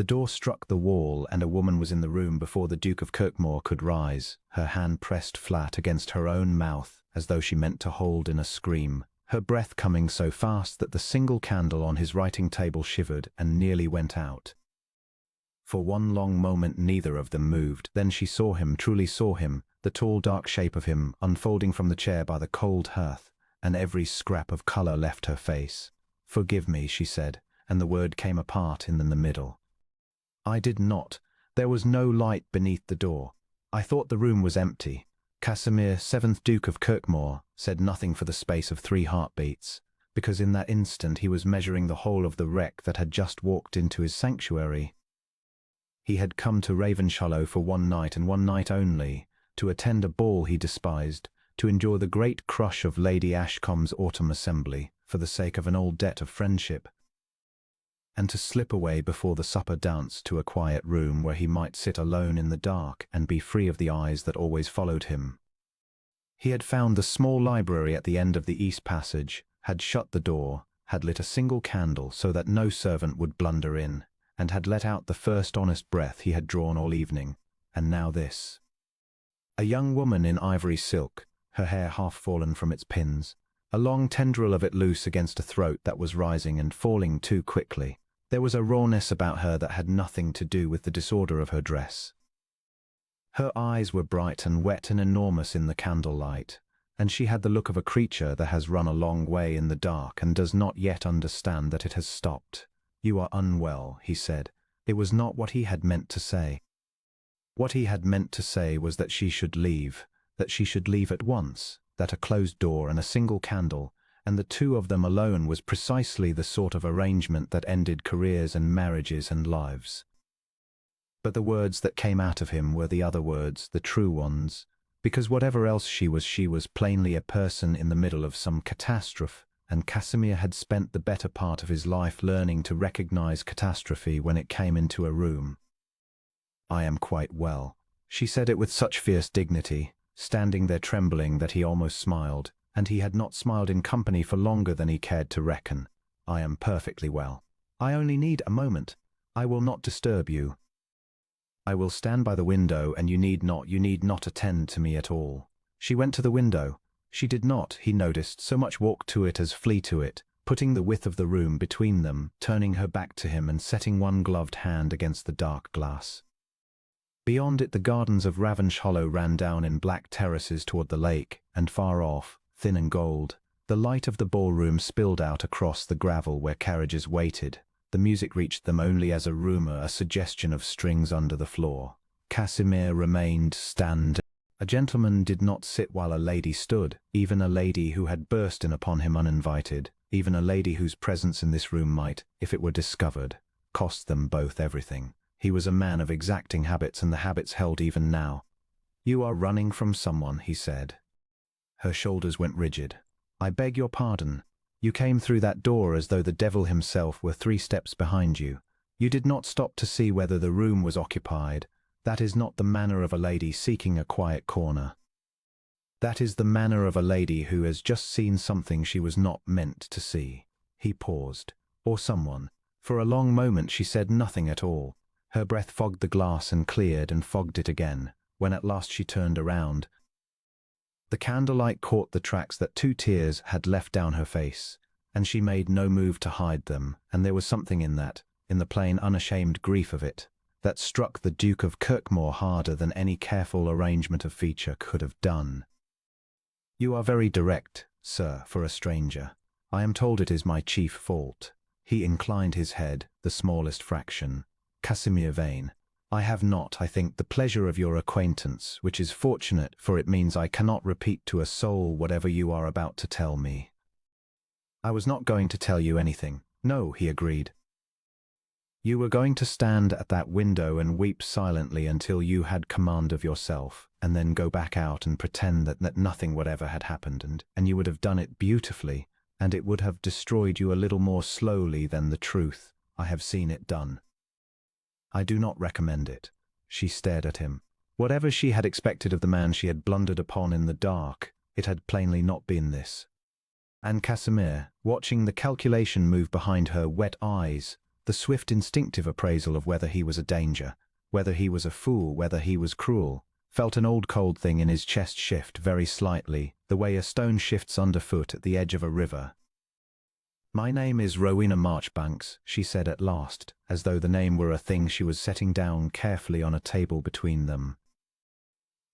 The door struck the wall, and a woman was in the room before the Duke of Kirkmore could rise, her hand pressed flat against her own mouth, as though she meant to hold in a scream, her breath coming so fast that the single candle on his writing table shivered and nearly went out. For one long moment neither of them moved. Then she saw him, truly saw him, the tall dark shape of him, unfolding from the chair by the cold hearth, and every scrap of colour left her face. "Forgive me," she said, and the word came apart in the middle. "I did not. There was no light beneath the door. I thought the room was empty." Casimir, 7th Duke of Kirkmore, said nothing for the space of 3 heartbeats, because in that instant he was measuring the whole of the wreck that had just walked into his sanctuary. He had come to Ravenshollow for one night and one night only, to attend a ball he despised, to endure the great crush of Lady Ashcombe's autumn assembly, for the sake of an old debt of friendship, and to slip away before the supper dance to a quiet room where he might sit alone in the dark and be free of the eyes that always followed him. He had found the small library at the end of the east passage, had shut the door, had lit a single candle so that no servant would blunder in, and had let out the first honest breath he had drawn all evening, and now this. A young woman in ivory silk, her hair half fallen from its pins, a long tendril of it loose against a throat that was rising and falling too quickly. There was a rawness about her that had nothing to do with the disorder of her dress. Her eyes were bright and wet and enormous in the candlelight, and she had the look of a creature that has run a long way in the dark and does not yet understand that it has stopped. "You are unwell," he said. It was not what he had meant to say. What he had meant to say was that she should leave at once, that a closed door and a single candle, and the two of them alone was precisely the sort of arrangement that ended careers and marriages and lives. But the words that came out of him were the other words, the true ones, because whatever else she was plainly a person in the middle of some catastrophe, and Casimir had spent the better part of his life learning to recognize catastrophe when it came into a room. "I am quite well." She said it with such fierce dignity, standing there trembling, that he almost smiled, and he had not smiled in company for longer than he cared to reckon. "I am perfectly well. I only need a moment. I will not disturb you. I will stand by the window, and you need not attend to me at all." She went to the window. She did not, he noticed, so much walk to it as flee to it, putting the width of the room between them, turning her back to him and setting one gloved hand against the dark glass. Beyond it the gardens of Ravenshollow ran down in black terraces toward the lake, and far off, thin and gold, the light of the ballroom spilled out across the gravel where carriages waited. The music reached them only as a rumour, a suggestion of strings under the floor. Casimir remained standing. A gentleman did not sit while a lady stood, even a lady who had burst in upon him uninvited, even a lady whose presence in this room might, if it were discovered, cost them both everything. He was a man of exacting habits, and the habits held even now. "You are running from someone," he said. Her shoulders went rigid. "I beg your pardon. You came through that door as though the devil himself were 3 steps behind you. You did not stop to see whether the room was occupied. That is not the manner of a lady seeking a quiet corner. That is the manner of a lady who has just seen something she was not meant to see." He paused. "Or someone." For a long moment she said nothing at all. Her breath fogged the glass and cleared and fogged it again, when at last she turned around. The candlelight caught the tracks that 2 tears had left down her face, and she made no move to hide them, and there was something in that, in the plain unashamed grief of it, that struck the Duke of Kirkmore harder than any careful arrangement of feature could have done. "You are very direct, sir, for a stranger. I am told it is my chief fault." He inclined his head, the smallest fraction. "Casimir Vane, I have not, I think, the pleasure of your acquaintance, which is fortunate, for it means I cannot repeat to a soul whatever you are about to tell me." "I was not going to tell you anything." "No," he agreed. "You were going to stand at that window and weep silently until you had command of yourself, and then go back out and pretend that nothing whatever had happened, and you would have done it beautifully, and it would have destroyed you a little more slowly than the truth. I have seen it done. I do not recommend it." She stared at him. Whatever she had expected of the man she had blundered upon in the dark, it had plainly not been this. And Casimir, watching the calculation move behind her wet eyes, The swift instinctive appraisal of whether he was a danger, whether he was a fool, whether he was cruel, felt an old cold thing in his chest shift very slightly, the way a stone shifts underfoot at the edge of a river. "My name is Rowena Marchbanks," she said at last, as though the name were a thing she was setting down carefully on a table between them.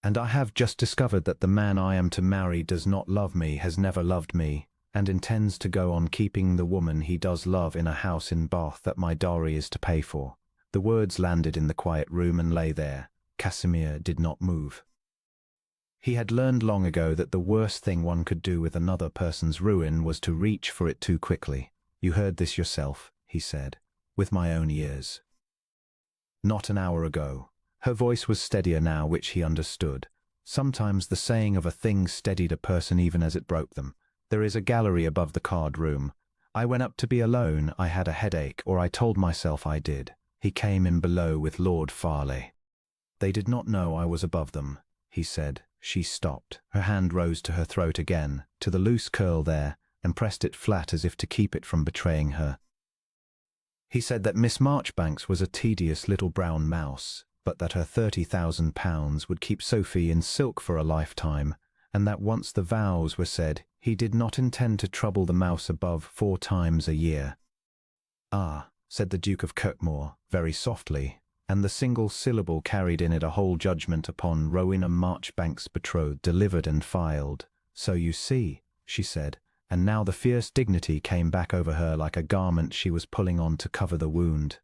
"And I have just discovered that the man I am to marry does not love me, has never loved me, and intends to go on keeping the woman he does love in a house in Bath that my dowry is to pay for." The words landed in the quiet room and lay there. Casimir did not move. He had learned long ago that the worst thing one could do with another person's ruin was to reach for it too quickly. "You heard this yourself," he said, "with my own ears. Not an hour ago." Her voice was steadier now, which he understood. Sometimes the saying of a thing steadied a person even as it broke them. "There is a gallery above the card room. I went up to be alone. I had a headache, or I told myself I did. He came in below with Lord Farley. They did not know I was above them," he said. She stopped. Her hand rose to her throat again, to the loose curl there, and pressed it flat as if to keep it from betraying her. "He said that Miss Marchbanks was a tedious little brown mouse, but that her £30,000 would keep Sophie in silk for a lifetime, and that once the vows were said, he did not intend to trouble the mouse above 4 times a year." "Ah," said the Duke of Kirkmore, very softly, and the single syllable carried in it a whole judgment upon Rowena Marchbanks' betrothed, delivered and filed. "So you see," she said, and now the fierce dignity came back over her like a garment she was pulling on to cover the wound.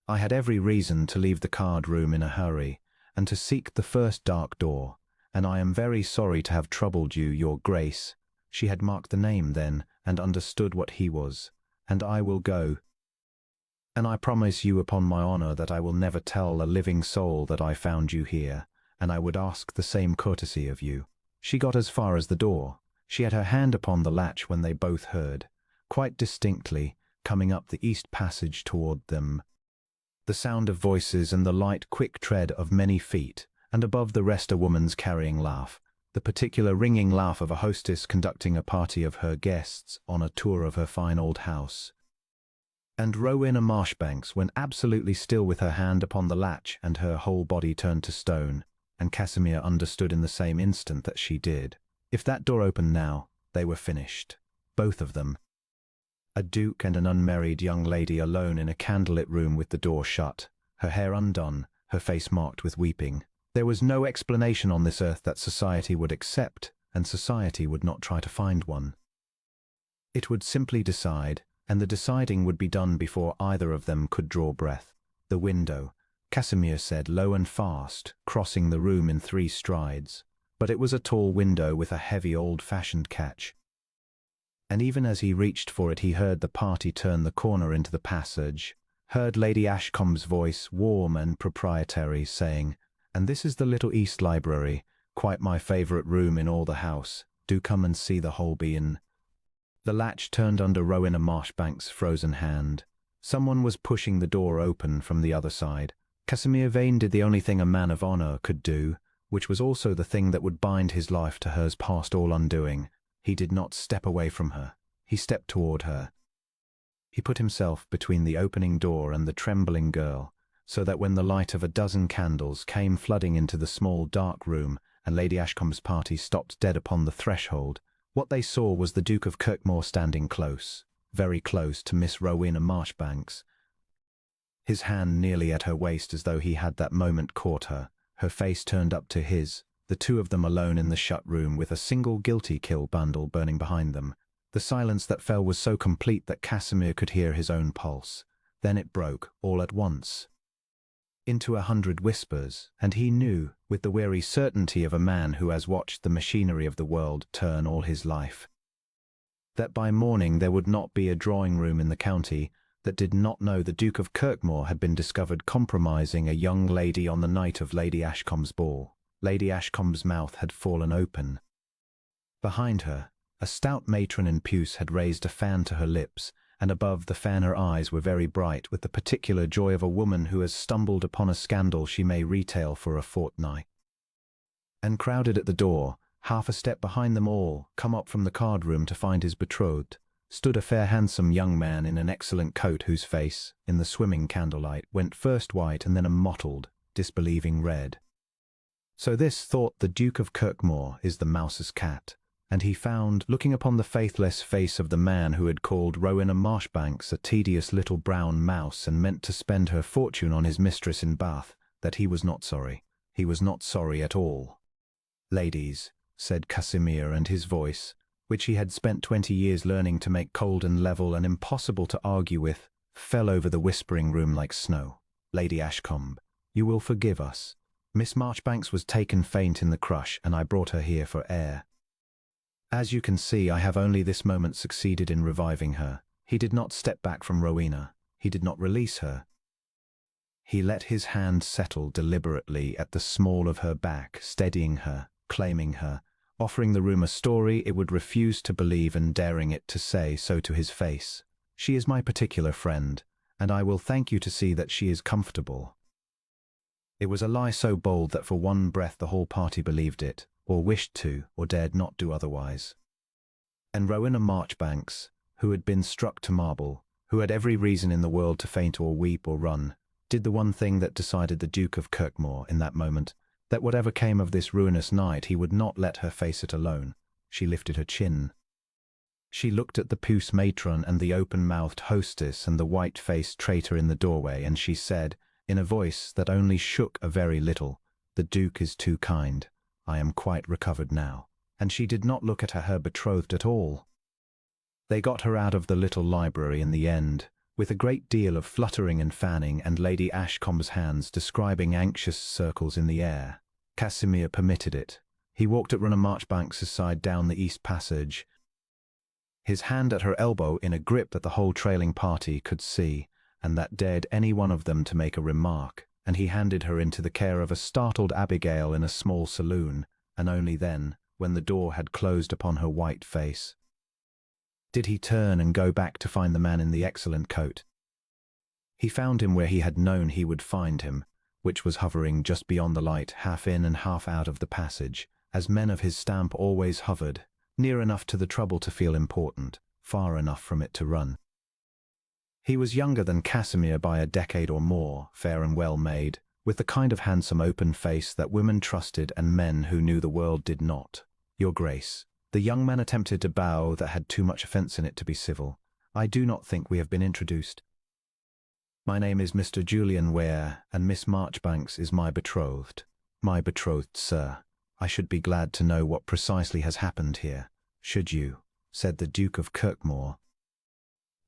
"I had every reason to leave the card room in a hurry, and to seek the first dark door, and I am very sorry to have troubled you, your grace." She had marked the name then, and understood what he was. "And I will go. And I promise you upon my honor that I will never tell a living soul that I found you here, and I would ask the same courtesy of you." She got as far as the door. She had her hand upon the latch when they both heard, quite distinctly, coming up the east passage toward them, the sound of voices and the light, quick tread of many feet, and above the rest a woman's carrying laugh, the particular ringing laugh of a hostess conducting a party of her guests on a tour of her fine old house. And Rowena Marchbanks went absolutely still with her hand upon the latch and her whole body turned to stone, and Casimir understood in the same instant that she did. If that door opened now, they were finished. Both of them. A duke and an unmarried young lady alone in a candlelit room with the door shut, her hair undone, her face marked with weeping. There was no explanation on this earth that society would accept, and society would not try to find one. It would simply decide, and the deciding would be done before either of them could draw breath. "The window," Casimir said low and fast, crossing the room in 3 strides. But it was a tall window with a heavy old-fashioned catch. And even as he reached for it he heard the party turn the corner into the passage, heard Lady Ashcombe's voice, warm and proprietary, saying, "And this is the little East Library, quite my favourite room in all the house. Do come and see the Holby in." The latch turned under Rowena Marchbanks' frozen hand. Someone was pushing the door open from the other side. Casimir Vane did the only thing a man of honour could do, which was also the thing that would bind his life to hers past all undoing. He did not step away from her. He stepped toward her. He put himself between the opening door and the trembling girl, so that when the light of a dozen candles came flooding into the small dark room and Lady Ashcombe's party stopped dead upon the threshold, what they saw was the Duke of Kirkmore standing close, very close to Miss Rowena Marchbanks, his hand nearly at her waist as though he had that moment caught her, her face turned up to his, the two of them alone in the shut room with a single guilty kill bundle burning behind them. The silence that fell was so complete that Casimir could hear his own pulse. Then it broke, all at once, into 100 whispers, and he knew, with the weary certainty of a man who has watched the machinery of the world turn all his life, that by morning there would not be a drawing-room in the county that did not know the Duke of Kirkmore had been discovered compromising a young lady on the night of Lady Ashcombe's ball. Lady Ashcombe's mouth had fallen open. Behind her, a stout matron in puce had raised a fan to her lips, and above the fan her eyes were very bright with the particular joy of a woman who has stumbled upon a scandal she may retail for a fortnight. And crowded at the door, half a step behind them all, come up from the card room to find his betrothed, stood a fair handsome young man in an excellent coat whose face, in the swimming candlelight, went first white and then a mottled, disbelieving red. So this, thought the Duke of Kirkmore, is the mouse's cat, and he found, looking upon the faithless face of the man who had called Rowena Marchbanks a tedious little brown mouse and meant to spend her fortune on his mistress in Bath, that he was not sorry. He was not sorry at all. "Ladies," said Casimir, and his voice, which he had spent 20 years learning to make cold and level and impossible to argue with, fell over the whispering room like snow. "Lady Ashcombe, you will forgive us. Miss Marchbanks was taken faint in the crush, and I brought her here for air. As you can see, I have only this moment succeeded in reviving her." He did not step back from Rowena. He did not release her. He let his hand settle deliberately at the small of her back, steadying her, claiming her, offering the room a story it would refuse to believe and daring it to say so to his face. "She is my particular friend, and I will thank you to see that she is comfortable." It was a lie so bold that for one breath the whole party believed it, or wished to, or dared not do otherwise. And Rowena Marchbanks, who had been struck to marble, who had every reason in the world to faint or weep or run, did the one thing that decided the Duke of Kirkmore in that moment, that whatever came of this ruinous night he would not let her face it alone. She lifted her chin. She looked at the puce matron and the open-mouthed hostess and the white-faced traitor in the doorway, and she said, in a voice that only shook a very little, "The Duke is too kind. I am quite recovered now." And she did not look at her betrothed at all. They got her out of the little library in the end, with a great deal of fluttering and fanning, and Lady Ashcombe's hands describing anxious circles in the air. Casimir permitted it. He walked at Rowena Marchbanks's side down the east passage, his hand at her elbow in a grip that the whole trailing party could see, and that dared any one of them to make a remark, and he handed her into the care of a startled Abigail in a small saloon, and only then, when the door had closed upon her white face, did he turn and go back to find the man in the excellent coat. He found him where he had known he would find him, which was hovering just beyond the light, half in and half out of the passage, as men of his stamp always hovered, near enough to the trouble to feel important, far enough from it to run. He was younger than Casimir by a decade or more, fair and well-made, with the kind of handsome open face that women trusted and men who knew the world did not. "Your Grace." The young man attempted to bow that had too much offence in it to be civil. "I do not think we have been introduced. My name is Mr. Julian Ware, and Miss Marchbanks is my betrothed." "My betrothed, sir. I should be glad to know what precisely has happened here." "Should you?" said the Duke of Kirkmore.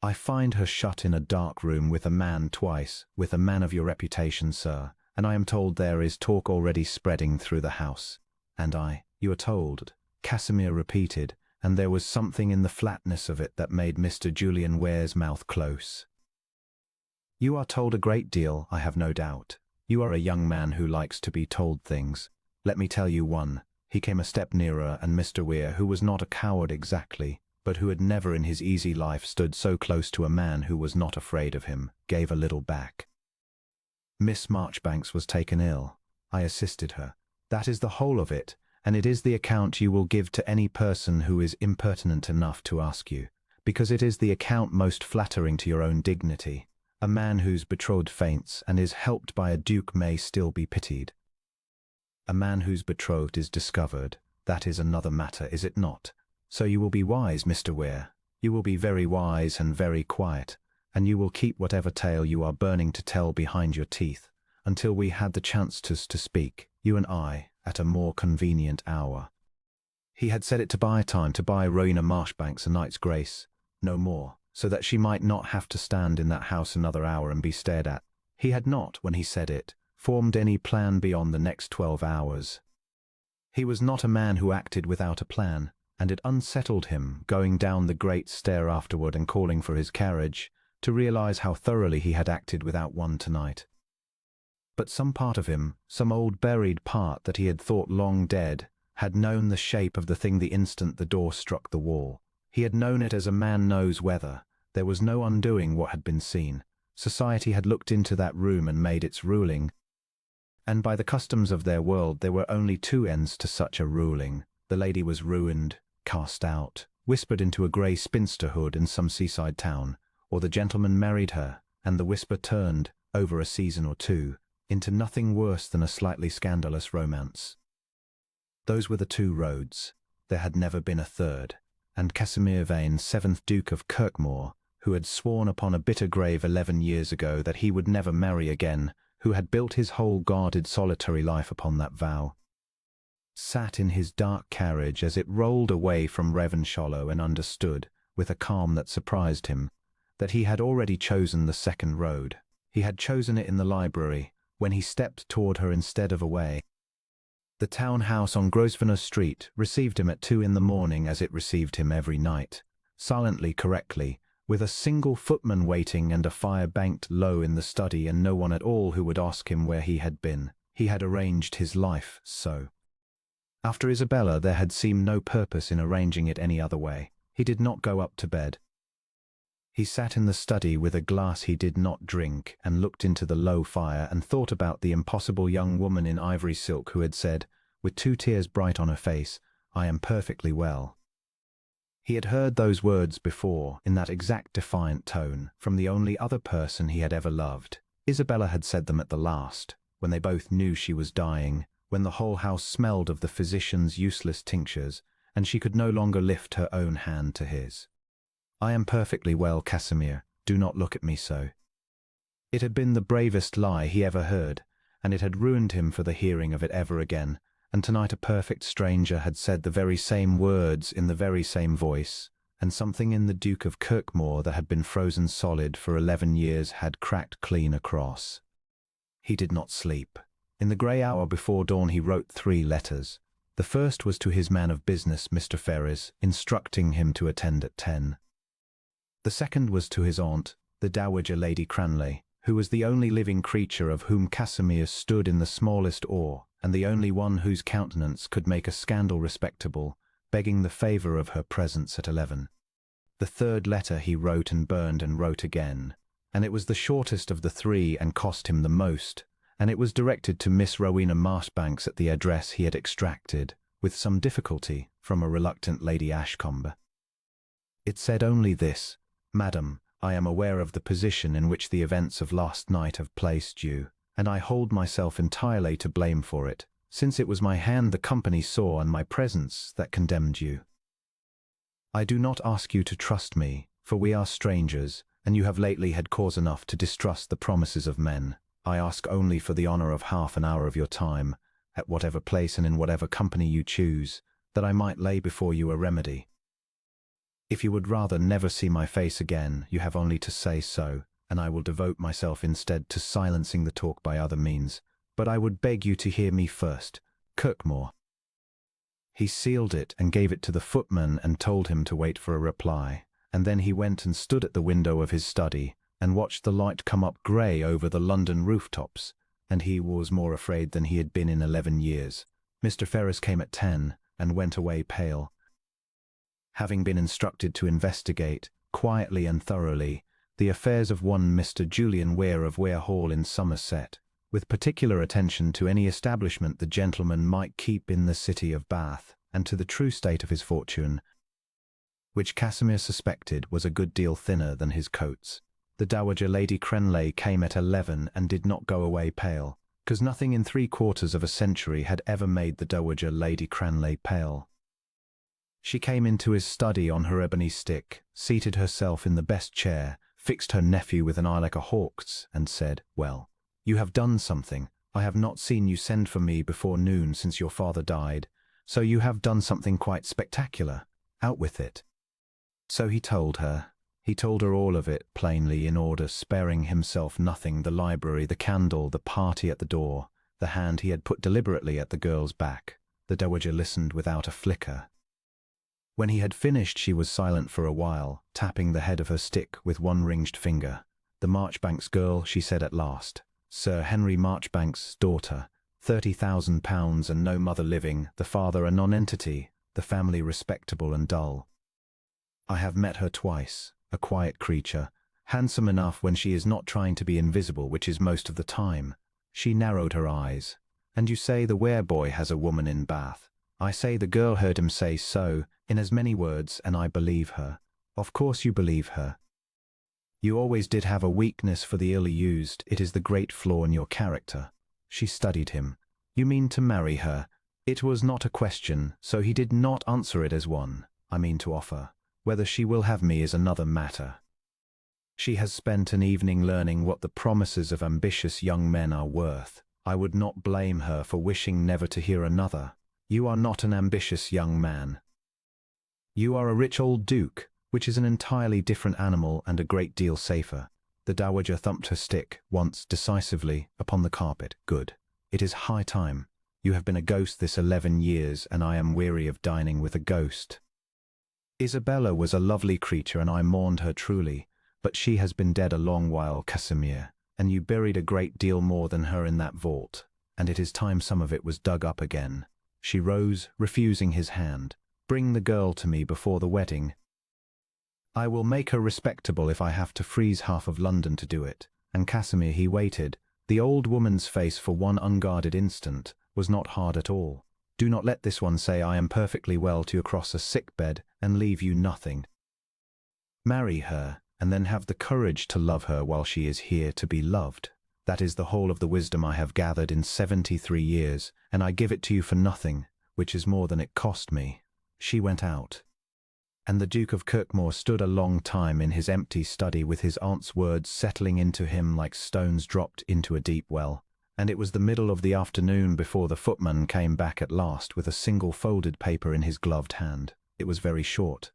"I find her shut in a dark room with a man twice, with a man of your reputation, sir, and I am told there is talk already spreading through the house." "And you are told," Casimir repeated, and there was something in the flatness of it that made Mr. Julian Ware's mouth close. "You are told a great deal, I have no doubt. You are a young man who likes to be told things. Let me tell you one." He came a step nearer, and Mr. Ware, who was not a coward exactly, but who had never in his easy life stood so close to a man who was not afraid of him, gave a little back. "Miss Marchbanks was taken ill. I assisted her. That is the whole of it, and it is the account you will give to any person who is impertinent enough to ask you, because it is the account most flattering to your own dignity. A man whose betrothed faints and is helped by a duke may still be pitied. A man whose betrothed is discovered, that is another matter, is it not? So you will be wise, Mr. Ware. You will be very wise and very quiet, and you will keep whatever tale you are burning to tell behind your teeth, until we had the chance to speak, you and I, at a more convenient hour." He had said it to buy time, to buy Rowena Marchbanks a night's grace, no more, so that she might not have to stand in that house another hour and be stared at. He had not, when he said it, formed any plan beyond the next 12 hours. He was not a man who acted without a plan, and it unsettled him, going down the great stair afterward and calling for his carriage, to realize how thoroughly he had acted without one tonight. But some part of him, some old buried part that he had thought long dead, had known the shape of the thing the instant the door struck the wall. He had known it as a man knows weather. There was no undoing what had been seen. Society had looked into that room and made its ruling, and by the customs of their world there were only two ends to such a ruling. The lady was ruined, cast out, whispered into a grey spinsterhood in some seaside town, or the gentleman married her, and the whisper turned, over a season or two, into nothing worse than a slightly scandalous romance. Those were the two roads. There had never been a third, and Casimir Vane, 7th Duke of Kirkmore, who had sworn upon a bitter grave 11 years ago that he would never marry again, who had built his whole guarded solitary life upon that vow, sat in his dark carriage as it rolled away from Ravenshollow and understood, with a calm that surprised him, that he had already chosen the second road. He had chosen it in the library, when he stepped toward her instead of away. The townhouse on Grosvenor Street received him at 2 in the morning as it received him every night, silently, correctly, with a single footman waiting and a fire banked low in the study and no one at all who would ask him where he had been. He had arranged his life so. After Isabella, there had seemed no purpose in arranging it any other way. He did not go up to bed. He sat in the study with a glass he did not drink and looked into the low fire and thought about the impossible young woman in ivory silk who had said, with 2 tears bright on her face, "I am perfectly well." He had heard those words before, in that exact defiant tone, from the only other person he had ever loved. Isabella had said them at the last, when they both knew she was dying, when the whole house smelled of the physician's useless tinctures, and she could no longer lift her own hand to his. "I am perfectly well, Casimir. Do not look at me so." It had been the bravest lie he ever heard, and it had ruined him for the hearing of it ever again, and tonight a perfect stranger had said the very same words in the very same voice, and something in the Duke of Kirkmore that had been frozen solid for 11 years had cracked clean across. He did not sleep. In the grey hour before dawn he wrote 3 letters. The first was to his man of business, Mr. Ferris, instructing him to attend at 10. The second was to his aunt, the Dowager Lady Cranley, who was the only living creature of whom Casimir stood in the smallest awe, and the only one whose countenance could make a scandal respectable, begging the favour of her presence at 11. The third letter he wrote and burned and wrote again, and it was the shortest of the 3 and cost him the most, and it was directed to Miss Rowena Marchbanks at the address he had extracted, with some difficulty, from a reluctant Lady Ashcombe. It said only this: "Madam, I am aware of the position in which the events of last night have placed you, and I hold myself entirely to blame for it, since it was my hand the company saw and my presence that condemned you. I do not ask you to trust me, for we are strangers, and you have lately had cause enough to distrust the promises of men. I ask only for the honour of half an hour of your time, at whatever place and in whatever company you choose, that I might lay before you a remedy. If you would rather never see my face again, you have only to say so, and I will devote myself instead to silencing the talk by other means. But I would beg you to hear me first. Kirkmore." He sealed it and gave it to the footman and told him to wait for a reply, and then he went and stood at the window of his study and watched the light come up grey over the London rooftops, and he was more afraid than he had been in 11 years. Mr. Ferris came at 10 and went away pale, having been instructed to investigate, quietly and thoroughly, the affairs of one Mr. Julian Ware of Ware Hall in Somerset, with particular attention to any establishment the gentleman might keep in the city of Bath, and to the true state of his fortune, which Casimir suspected was a good deal thinner than his coats. The Dowager Lady Cranley came at 11 and did not go away pale, because nothing in 3/4 of a century had ever made the Dowager Lady Cranley pale. She came into his study on her ebony stick, seated herself in the best chair, fixed her nephew with an eye like a hawk's, and said, "Well, you have done something. I have not seen you send for me before noon since your father died, so you have done something quite spectacular. Out with it." So he told her. He told her all of it, plainly, in order, sparing himself nothing: the library, the candle, the party at the door, the hand he had put deliberately at the girl's back. The Dowager listened without a flicker. When he had finished, she was silent for a while, tapping the head of her stick with one ringed finger. "The Marchbanks girl," she said at last. "Sir Henry Marchbanks' daughter, £30,000 and no mother living, the father a nonentity, the family respectable and dull. I have met her twice, a quiet creature, handsome enough when she is not trying to be invisible, which is most of the time. She narrowed her eyes. And you say the Ware boy has a woman in Bath. I say the girl heard him say so, in as many words, and I believe her. Of course you believe her. You always did have a weakness for the ill-used. It is the great flaw in your character. She studied him. You mean to marry her? It was not a question, so he did not answer it as one. I mean to offer. Whether she will have me is another matter. She has spent an evening learning what the promises of ambitious young men are worth. I would not blame her for wishing never to hear another. You are not an ambitious young man. You are a rich old duke, which is an entirely different animal and a great deal safer. The dowager thumped her stick, once, decisively, upon the carpet. Good. It is high time. You have been a ghost this 11 years, and I am weary of dining with a ghost. Isabella was a lovely creature, and I mourned her truly, but she has been dead a long while, Casimir, and you buried a great deal more than her in that vault, and it is time some of it was dug up again. She rose, refusing his hand. Bring the girl to me before the wedding. I will make her respectable if I have to freeze half of London to do it. And Casimir, he waited. The old woman's face for one unguarded instant was not hard at all. Do not let this one say I am perfectly well to across a sick bed and leave you nothing. Marry her, and then have the courage to love her while she is here to be loved. That is the whole of the wisdom I have gathered in 73 years, and I give it to you for nothing, which is more than it cost me. She went out. And the Duke of Kirkmore stood a long time in his empty study with his aunt's words settling into him like stones dropped into a deep well, and it was the middle of the afternoon before the footman came back at last with a single folded paper in his gloved hand. It was very short.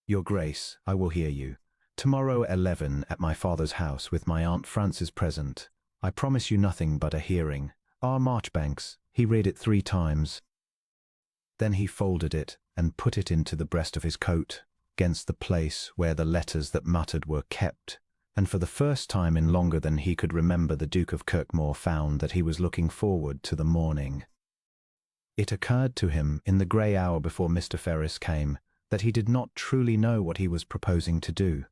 Your Grace, I will hear you. Tomorrow 11 at my father's house with my Aunt Frances present. I promise you nothing but a hearing. R. Marchbanks. He read it 3 times. Then he folded it and put it into the breast of his coat, against the place where the letters that muttered were kept, and for the first time in longer than he could remember the Duke of Kirkmore found that he was looking forward to the morning. It occurred to him, in the grey hour before Mr. Ferris came, that he did not truly know what he was proposing to do.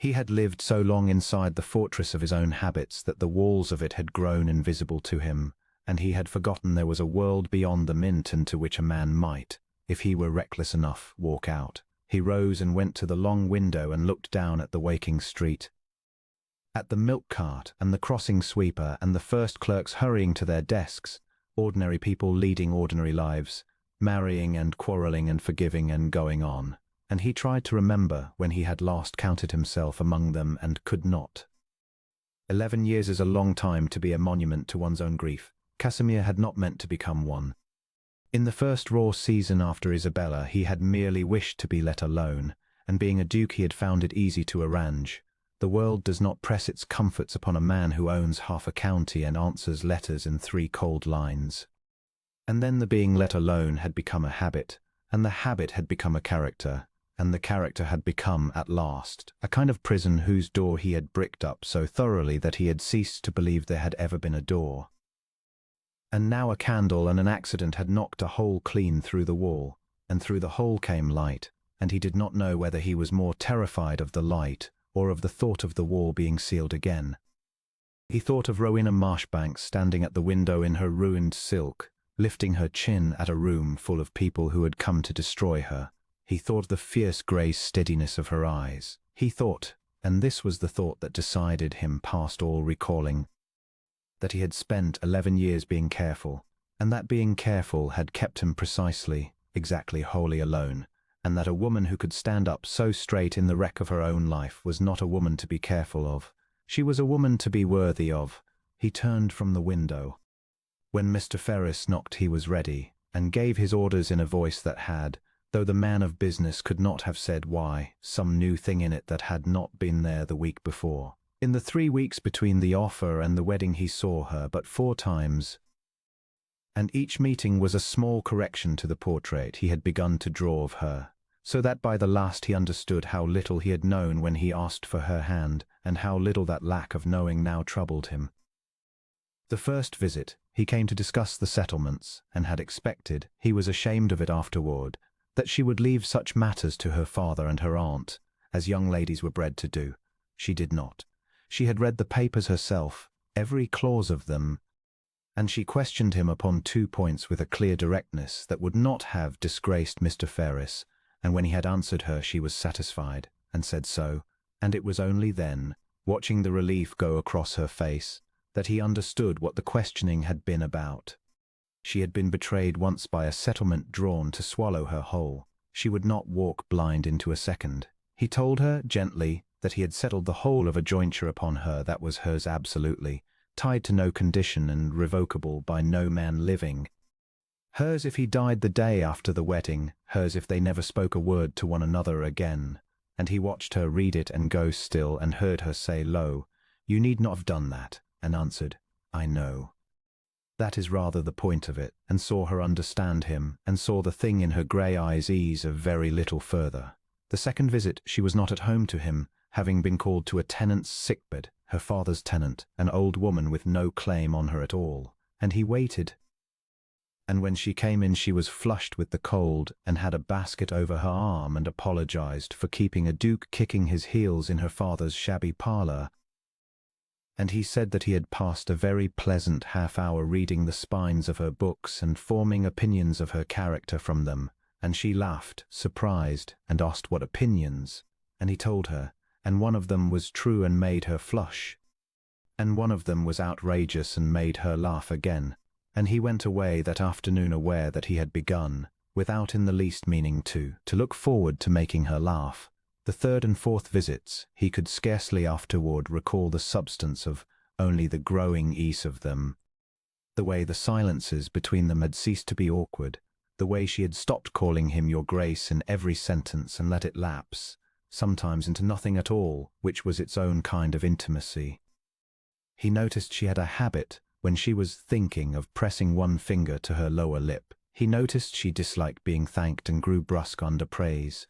He had lived so long inside the fortress of his own habits that the walls of it had grown invisible to him, and he had forgotten there was a world beyond the mint into which a man might, if he were reckless enough, walk out. He rose and went to the long window and looked down at the waking street. At the milk cart and the crossing sweeper and the first clerks hurrying to their desks, ordinary people leading ordinary lives, marrying and quarrelling and forgiving and going on. And he tried to remember when he had last counted himself among them and could not. 11 years is a long time to be a monument to one's own grief. Casimir had not meant to become one. In the first raw season after Isabella, he had merely wished to be let alone, and being a duke he had found it easy to arrange. The world does not press its comforts upon a man who owns half a county and answers letters in 3 cold lines. And then the being let alone had become a habit, and the habit had become a character, and the character had become, at last, a kind of prison whose door he had bricked up so thoroughly that he had ceased to believe there had ever been a door. And now a candle and an accident had knocked a hole clean through the wall, and through the hole came light, and he did not know whether he was more terrified of the light or of the thought of the wall being sealed again. He thought of Rowena Marchbanks standing at the window in her ruined silk, lifting her chin at a room full of people who had come to destroy her. He thought of the fierce grey steadiness of her eyes. He thought, and this was the thought that decided him past all recalling, that he had spent 11 years being careful, and that being careful had kept him precisely, exactly wholly alone, and that a woman who could stand up so straight in the wreck of her own life was not a woman to be careful of. She was a woman to be worthy of. He turned from the window. When Mr. Ferris knocked he was ready, and gave his orders in a voice that had, though the man of business could not have said why, some new thing in it that had not been there the week before. In the 3 weeks between the offer and the wedding he saw her but 4 times, and each meeting was a small correction to the portrait he had begun to draw of her, so that by the last he understood how little he had known when he asked for her hand, and how little that lack of knowing now troubled him. The first visit, he came to discuss the settlements, and had expected, he was ashamed of it afterward, that she would leave such matters to her father and her aunt, as young ladies were bred to do. She did not. She had read the papers herself, every clause of them, and she questioned him upon 2 points with a clear directness that would not have disgraced Mr. Ferris, and when he had answered her she was satisfied, and said so, and it was only then, watching the relief go across her face, that he understood what the questioning had been about. She had been betrayed once by a settlement drawn to swallow her whole. She would not walk blind into a second. He told her, gently, that he had settled the whole of a jointure upon her that was hers absolutely, tied to no condition and revocable by no man living. Hers if he died the day after the wedding, hers if they never spoke a word to one another again. And he watched her read it and go still, and heard her say low, "You need not have done that," and answered, "I know." That is rather the point of it, and saw her understand him, and saw the thing in her grey eyes ease a very little further. The second visit she was not at home to him, having been called to a tenant's sickbed, her father's tenant, an old woman with no claim on her at all, and he waited. And when she came in she was flushed with the cold, and had a basket over her arm, and apologized for keeping a duke kicking his heels in her father's shabby parlour. And he said that he had passed a very pleasant half-hour reading the spines of her books and forming opinions of her character from them, and she laughed, surprised, and asked what opinions, and he told her, and one of them was true and made her flush, and one of them was outrageous and made her laugh again, and he went away that afternoon aware that he had begun, without in the least meaning to look forward to making her laugh. The third and fourth visits, he could scarcely afterward recall the substance of, only the growing ease of them. The way the silences between them had ceased to be awkward, the way she had stopped calling him your grace in every sentence and let it lapse, sometimes into nothing at all, which was its own kind of intimacy. He noticed she had a habit, when she was thinking, of pressing one finger to her lower lip. He noticed she disliked being thanked and grew brusque under praise.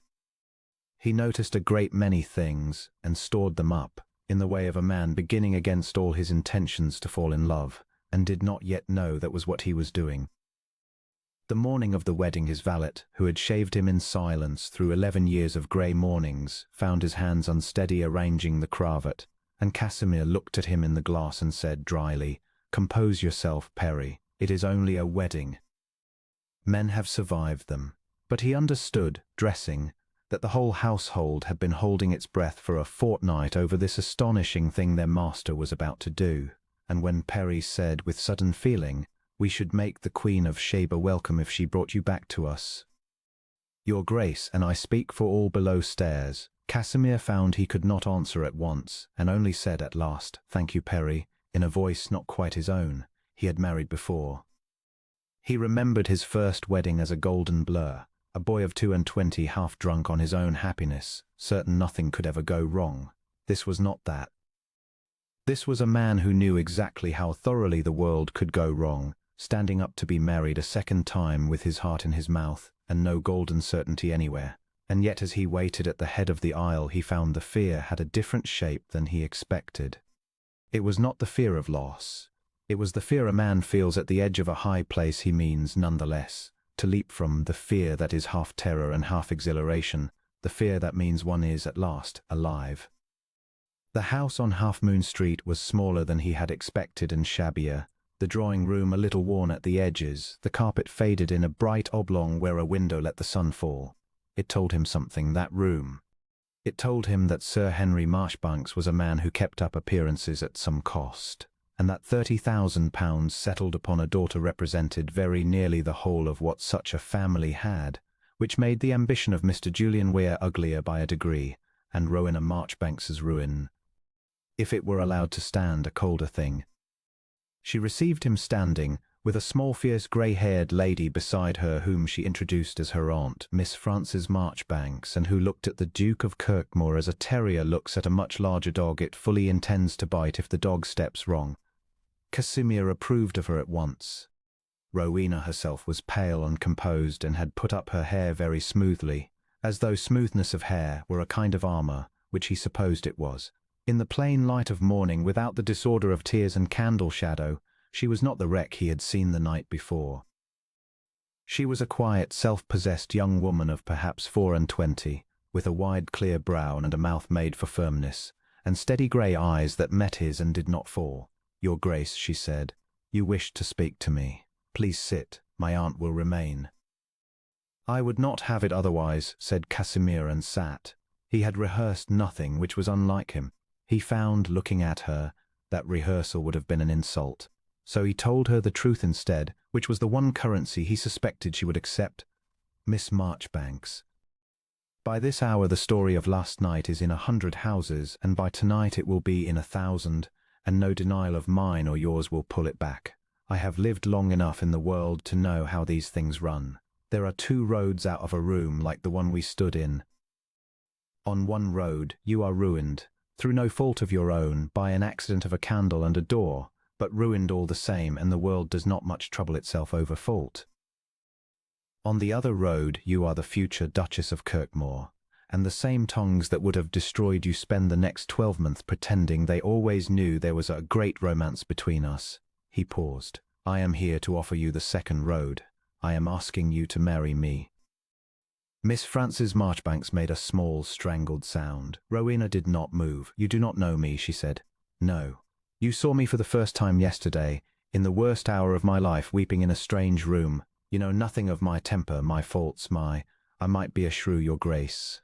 He noticed a great many things, and stored them up, in the way of a man beginning against all his intentions to fall in love, and did not yet know that was what he was doing. The morning of the wedding his valet, who had shaved him in silence through 11 years of grey mornings, found his hands unsteady arranging the cravat, and Casimir looked at him in the glass and said dryly, "Compose yourself, Perry, it is only a wedding." Men have survived them. But he understood, dressing, that the whole household had been holding its breath for a fortnight over this astonishing thing their master was about to do, and when Perry said with sudden feeling, "We should make the Queen of Sheba welcome if she brought you back to us, Your Grace, and I speak for all below stairs," Casimir found he could not answer at once, and only said at last, "Thank you, Perry," in a voice not quite his own. He had married before. He remembered his first wedding as a golden blur, a boy of 22, half drunk on his own happiness, certain nothing could ever go wrong. This was not that. This was a man who knew exactly how thoroughly the world could go wrong, standing up to be married a second time with his heart in his mouth, and no golden certainty anywhere. And yet as he waited at the head of the aisle he found the fear had a different shape than he expected. It was not the fear of loss. It was the fear a man feels at the edge of a high place he means nonetheless to leap from, the fear that is half terror and half exhilaration, the fear that means one is, at last, alive. The house on Half Moon Street was smaller than he had expected and shabbier, the drawing-room a little worn at the edges, the carpet faded in a bright oblong where a window let the sun fall. It told him something, that room. It told him that Sir Henry Marchbanks was a man who kept up appearances at some cost, and that £30,000 settled upon a daughter represented very nearly the whole of what such a family had, which made the ambition of Mr. Julian Weir uglier by a degree, and Rowena Marchbanks's ruin, if it were allowed to stand, a colder thing. She received him standing, with a small fierce grey-haired lady beside her whom she introduced as her aunt, Miss Frances Marchbanks, and who looked at the Duke of Kirkmore as a terrier looks at a much larger dog it fully intends to bite if the dog steps wrong. Casimir approved of her at once. Rowena herself was pale and composed and had put up her hair very smoothly, as though smoothness of hair were a kind of armour, which he supposed it was. In the plain light of morning, without the disorder of tears and candle shadow, she was not the wreck he had seen the night before. She was a quiet, self-possessed young woman of perhaps 24, with a wide clear brow and a mouth made for firmness, and steady grey eyes that met his and did not fall. "Your Grace," she said, You wished to speak to me. Please sit, my aunt will remain. I would not have it otherwise, said Casimir and sat. He had rehearsed nothing, which was unlike him. He found, looking at her, that rehearsal would have been an insult. So he told her the truth instead, which was the one currency he suspected she would accept. Miss Marchbanks. By this hour the story of last night is in 100 houses, and by tonight it will be in 1,000, and no denial of mine or yours will pull it back. I have lived long enough in the world to know how these things run. There are 2 roads out of a room like the one we stood in. On one road you are ruined, through no fault of your own, by an accident of a candle and a door, but ruined all the same, and the world does not much trouble itself over fault. On the other road you are the future Duchess of Kirkmore, and the same tongues that would have destroyed you spend the next 12 months pretending they always knew there was a great romance between us. He paused. I am here to offer you the second road. I am asking you to marry me. Miss Frances Marchbanks made a small, strangled sound. Rowena did not move. You do not know me, she said. No. You saw me for the first time yesterday, in the worst hour of my life, weeping in a strange room. You know nothing of my temper, my faults, I might be a shrew, your grace.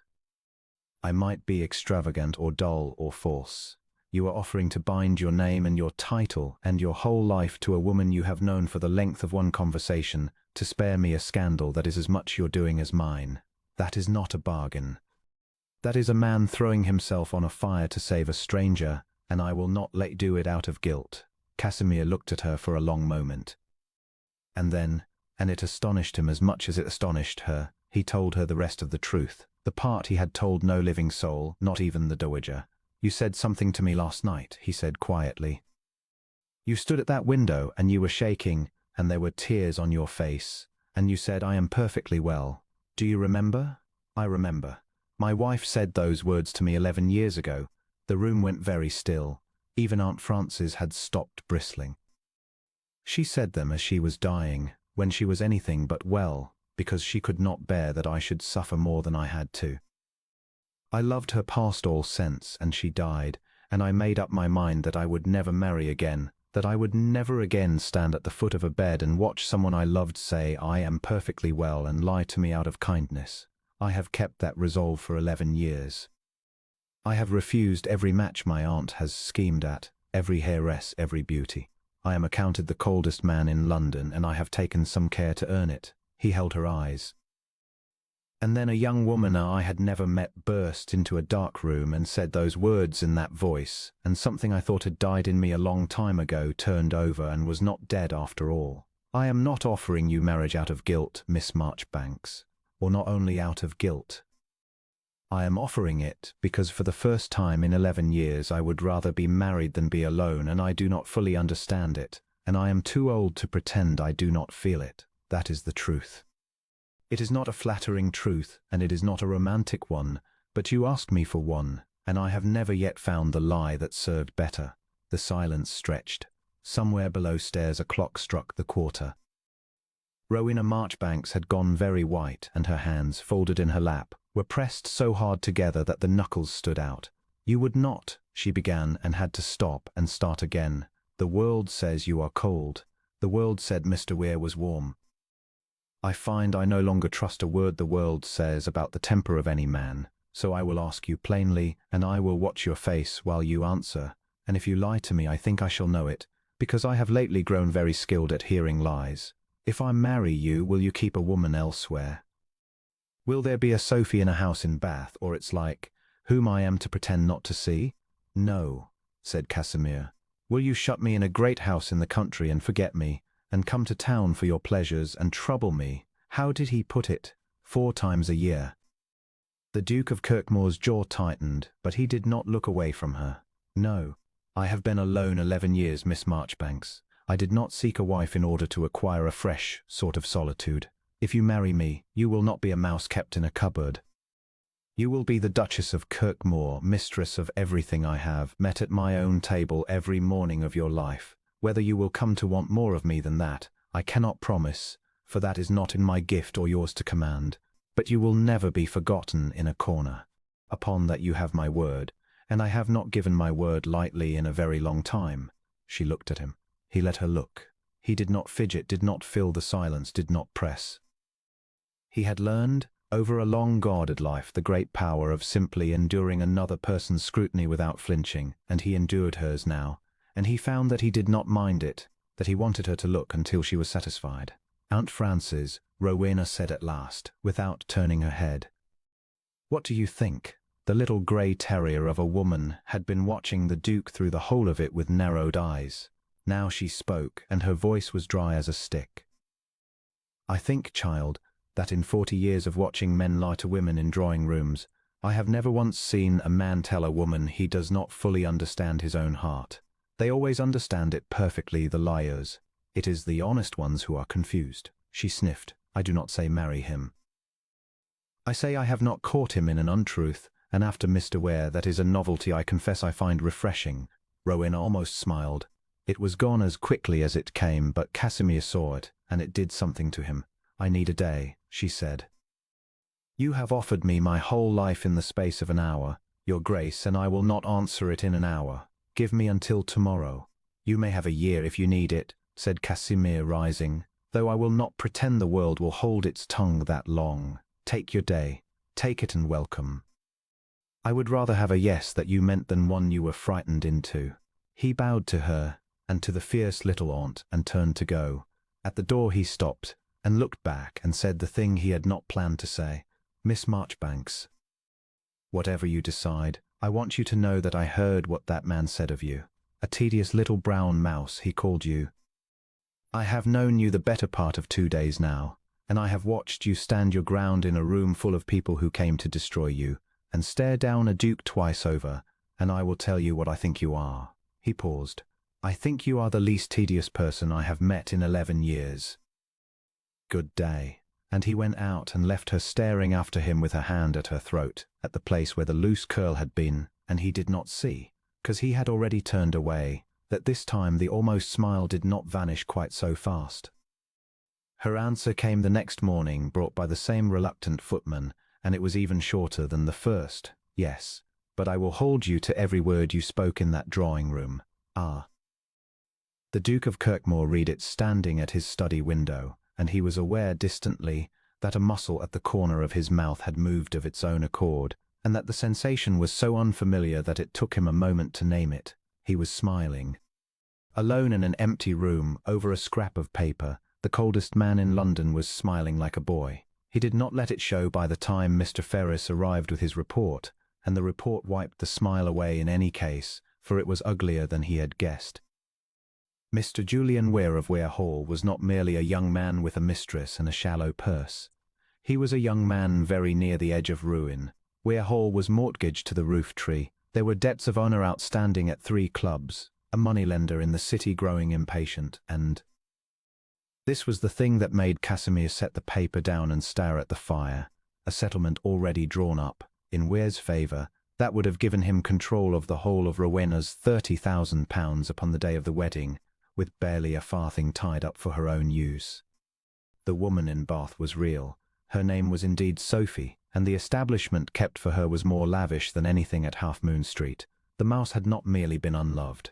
I might be extravagant or dull or false. You are offering to bind your name and your title and your whole life to a woman you have known for the length of one conversation, to spare me a scandal that is as much your doing as mine. That is not a bargain. That is a man throwing himself on a fire to save a stranger, and I will not let you do it out of guilt. Casimir looked at her for a long moment. And then, and it astonished him as much as it astonished her, he told her the rest of the truth, the part he had told no living soul, not even the dowager. You said something to me last night, he said quietly. You stood at that window, and you were shaking, and there were tears on your face, and you said, I am perfectly well. Do you remember? I remember. My wife said those words to me 11 years ago. The room went very still. Even Aunt Frances had stopped bristling. She said them as she was dying, when she was anything but well, because she could not bear that I should suffer more than I had to. I loved her past all sense, and she died, and I made up my mind that I would never marry again, that I would never again stand at the foot of a bed and watch someone I loved say, I am perfectly well, and lie to me out of kindness. I have kept that resolve for 11 years. I have refused every match my aunt has schemed at, every heiress, every beauty. I am accounted the coldest man in London, and I have taken some care to earn it. He held her eyes. And then a young woman I had never met burst into a dark room and said those words in that voice, and something I thought had died in me a long time ago turned over and was not dead after all. I am not offering you marriage out of guilt, Miss Marchbanks, or not only out of guilt. I am offering it because for the first time in 11 years I would rather be married than be alone, and I do not fully understand it, and I am too old to pretend I do not feel it. That is the truth. It is not a flattering truth, and it is not a romantic one, but you asked me for one, and I have never yet found the lie that served better. The silence stretched. Somewhere below stairs a clock struck the quarter. Rowena Marchbanks had gone very white, and her hands, folded in her lap, were pressed so hard together that the knuckles stood out. You would not, she began, and had to stop and start again. The world says you are cold. The world said Mr. Weir was warm. I find I no longer trust a word the world says about the temper of any man, so I will ask you plainly, and I will watch your face while you answer, and if you lie to me I think I shall know it, because I have lately grown very skilled at hearing lies. If I marry you, will you keep a woman elsewhere? Will there be a Sophie in a house in Bath, or its like, whom I am to pretend not to see? No, said Casimir. Will you shut me in a great house in the country and forget me, and come to town for your pleasures and trouble me? How did he put it? 4 times a year. The Duke of Kirkmore's jaw tightened, but he did not look away from her. No, I have been alone 11 years, Miss Marchbanks. I did not seek a wife in order to acquire a fresh sort of solitude. If you marry me, you will not be a mouse kept in a cupboard. You will be the Duchess of Kirkmore, mistress of everything I have, met at my own table every morning of your life. Whether you will come to want more of me than that, I cannot promise, for that is not in my gift or yours to command. But you will never be forgotten in a corner. Upon that you have my word, and I have not given my word lightly in a very long time. She looked at him. He let her look. He did not fidget, did not fill the silence, did not press. He had learned, over a long guarded life, the great power of simply enduring another person's scrutiny without flinching, and he endured hers now, and he found that he did not mind it, that he wanted her to look until she was satisfied. "Aunt Frances," Rowena said at last, without turning her head. "What do you think?" The little grey terrier of a woman had been watching the Duke through the whole of it with narrowed eyes. Now she spoke, and her voice was dry as a stick. "I think, child, that in 40 years of watching men lie to women in drawing rooms, I have never once seen a man tell a woman he does not fully understand his own heart. They always understand it perfectly, the liars. It is the honest ones who are confused." She sniffed. "I do not say marry him. I say I have not caught him in an untruth, and after Mr. Ware, that is a novelty I confess I find refreshing." Rowena almost smiled. It was gone as quickly as it came, but Casimir saw it, and it did something to him. "I need a day," she said. "You have offered me my whole life in the space of an hour, Your Grace, and I will not answer it in an hour. Give me until tomorrow." "You may have a year if you need it," said Casimir, rising, "though I will not pretend the world will hold its tongue that long. Take your day. Take it and welcome." "I would rather have a yes that you meant than one you were frightened into." He bowed to her and to the fierce little aunt and turned to go. At the door he stopped and looked back and said the thing he had not planned to say. "Miss Marchbanks, whatever you decide, I want you to know that I heard what that man said of you. A tedious little brown mouse, he called you. I have known you the better part of 2 days now, and I have watched you stand your ground in a room full of people who came to destroy you, and stare down a duke twice over, and I will tell you what I think you are." He paused. "I think you are the least tedious person I have met in 11 years. Good day." And he went out and left her staring after him with her hand at her throat, at the place where the loose curl had been, and he did not see, because he had already turned away, that this time the almost smile did not vanish quite so fast. Her answer came the next morning, brought by the same reluctant footman, and it was even shorter than the first. "Yes, but I will hold you to every word you spoke in that drawing-room. Ah." The Duke of Kirkmore read it standing at his study window, and he was aware distantly that a muscle at the corner of his mouth had moved of its own accord, and that the sensation was so unfamiliar that it took him a moment to name it. He was smiling. Alone in an empty room, over a scrap of paper, the coldest man in London was smiling like a boy. He did not let it show by the time Mr. Ferris arrived with his report, and the report wiped the smile away in any case, for it was uglier than he had guessed. Mr. Julian Ware of Ware Hall was not merely a young man with a mistress and a shallow purse. He was a young man very near the edge of ruin. Ware Hall was mortgaged to the roof tree. There were debts of honour outstanding at 3 clubs, a moneylender in the city growing impatient, and... This was the thing that made Casimir set the paper down and stare at the fire. A settlement already drawn up, in Ware's favour, that would have given him control of the whole of Rowena's £30,000 upon the day of the wedding, with barely a farthing tied up for her own use. The woman in Bath was real. Her name was indeed Sophie, and the establishment kept for her was more lavish than anything at Half Moon Street. The mouse had not merely been unloved.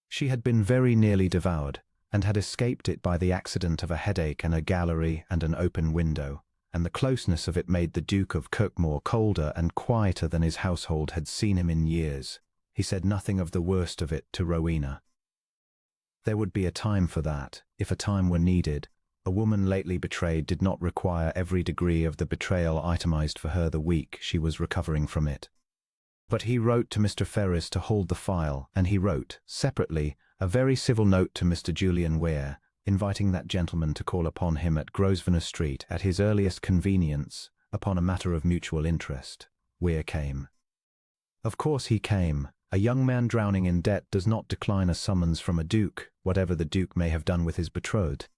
She had been very nearly devoured, and had escaped it by the accident of a headache and a gallery and an open window, and the closeness of it made the Duke of Kirkmore colder and quieter than his household had seen him in years. He said nothing of the worst of it to Rowena. There would be a time for that, if a time were needed. A woman lately betrayed did not require every degree of the betrayal itemized for her the week she was recovering from it. But he wrote to Mr. Ferris to hold the file, and he wrote, separately, a very civil note to Mr. Julian Ware, inviting that gentleman to call upon him at Grosvenor Street at his earliest convenience, upon a matter of mutual interest. Ware came. Of course he came. A young man drowning in debt does not decline a summons from a duke, whatever the duke may have done with his betrothed.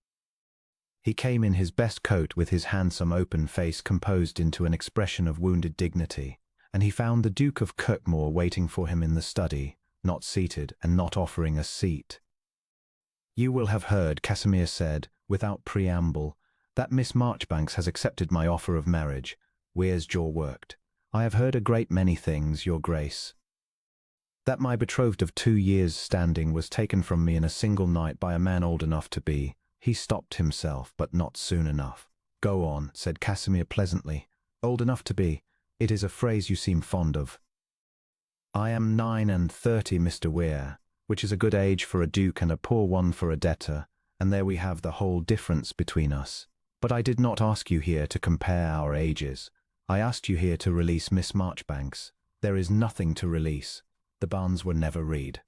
He came in his best coat with his handsome open face composed into an expression of wounded dignity, and he found the Duke of Kirkmore waiting for him in the study, not seated and not offering a seat. "You will have heard," Casimir said, without preamble, "that Miss Marchbanks has accepted my offer of marriage." Ware's jaw worked. "I have heard a great many things, Your Grace." That my betrothed of 2 years' standing was taken from me in a single night by a man old enough to be. He stopped himself, but not soon enough. Go on, said Casimir pleasantly. Old enough to be. It is a phrase you seem fond of. I am 39, Mr. Weir, which is a good age for a duke and a poor one for a debtor, and there we have the whole difference between us. But I did not ask you here to compare our ages. I asked you here to release Miss Marchbanks. There is nothing to release. The bonds were never read.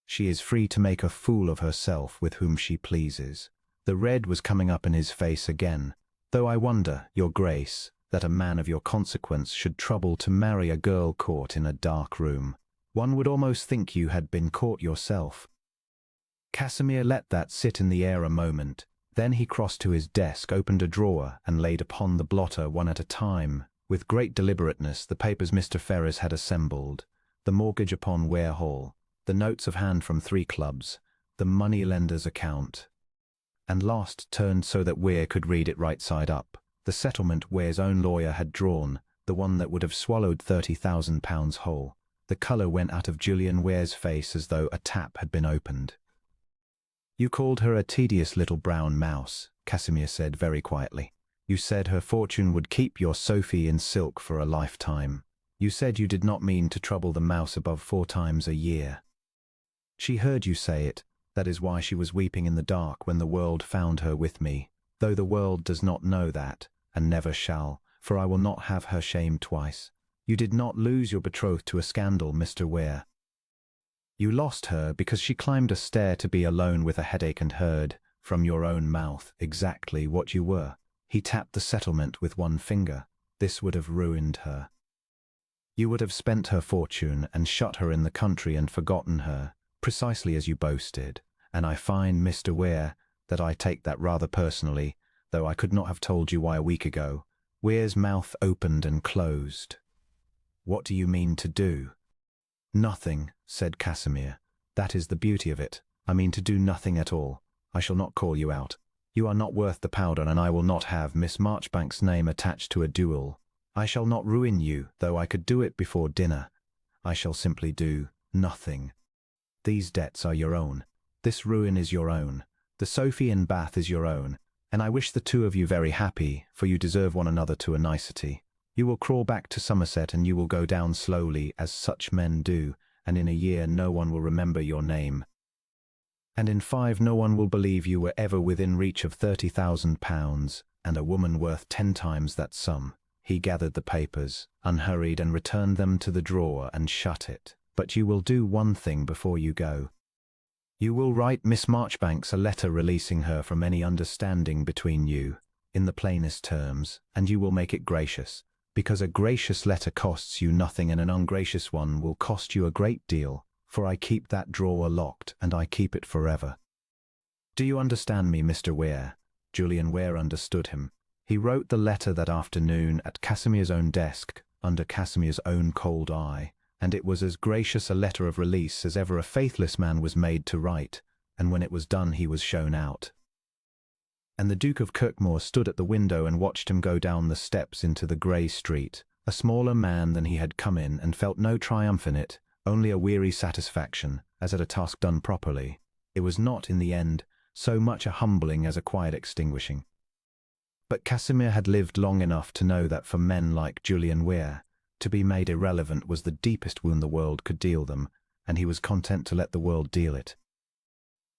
She is free to make a fool of herself with whom she pleases. The red was coming up in his face again. Though I wonder, your grace, that a man of your consequence should trouble to marry a girl caught in a dark room. One would almost think you had been caught yourself. Casimir let that sit in the air a moment. Then he crossed to his desk, opened a drawer, and laid upon the blotter, one at a time, with great deliberateness, the papers Mr. Ferrers had assembled, the mortgage upon Ware Hall, the notes of hand from 3 clubs, the money-lender's account, and last turned so that Weir could read it right side up. The settlement Weir's own lawyer had drawn, the one that would have swallowed £30,000 whole. The colour went out of Julian Weir's face as though a tap had been opened. You called her a tedious little brown mouse, Casimir said very quietly. You said her fortune would keep your Sophie in silk for a lifetime. You said you did not mean to trouble the mouse above 4 times a year. She heard you say it. That is why she was weeping in the dark when the world found her with me, though the world does not know that, and never shall, for I will not have her shamed twice. You did not lose your betrothed to a scandal, Mr. Weir. You lost her because she climbed a stair to be alone with a headache and heard, from your own mouth, exactly what you were. He tapped the settlement with one finger. This would have ruined her. You would have spent her fortune and shut her in the country and forgotten her, precisely as you boasted. And I find, Mr. Weir, that I take that rather personally, though I could not have told you why a week ago. Weir's mouth opened and closed. What do you mean to do? Nothing, said Casimir. That is the beauty of it. I mean to do nothing at all. I shall not call you out. You are not worth the powder, and I will not have Miss Marchbanks' name attached to a duel. I shall not ruin you, though I could do it before dinner. I shall simply do nothing. These debts are your own. This ruin is your own. The Sophie in Bath is your own. And I wish the 2 of you very happy, for you deserve one another to a nicety. You will crawl back to Somerset, and you will go down slowly, as such men do, and in a year no one will remember your name. And in 5 no one will believe you were ever within reach of £30,000, and a woman worth 10 times that sum. He gathered the papers, unhurried, and returned them to the drawer and shut it. But you will do one thing before you go. You will write Miss Marchbanks a letter releasing her from any understanding between you, in the plainest terms, and you will make it gracious, because a gracious letter costs you nothing and an ungracious one will cost you a great deal, for I keep that drawer locked, and I keep it forever. Do you understand me, Mr. Weir? Julian Weir understood him. He wrote the letter that afternoon at Casimir's own desk, under Casimir's own cold eye, and it was as gracious a letter of release as ever a faithless man was made to write, and when it was done he was shown out. And the Duke of Kirkmore stood at the window and watched him go down the steps into the grey street, a smaller man than he had come in, and felt no triumph in it, only a weary satisfaction, as at a task done properly. It was not, in the end, so much a humbling as a quiet extinguishing. But Casimir had lived long enough to know that for men like Julian Weir, to be made irrelevant was the deepest wound the world could deal them, and he was content to let the world deal it.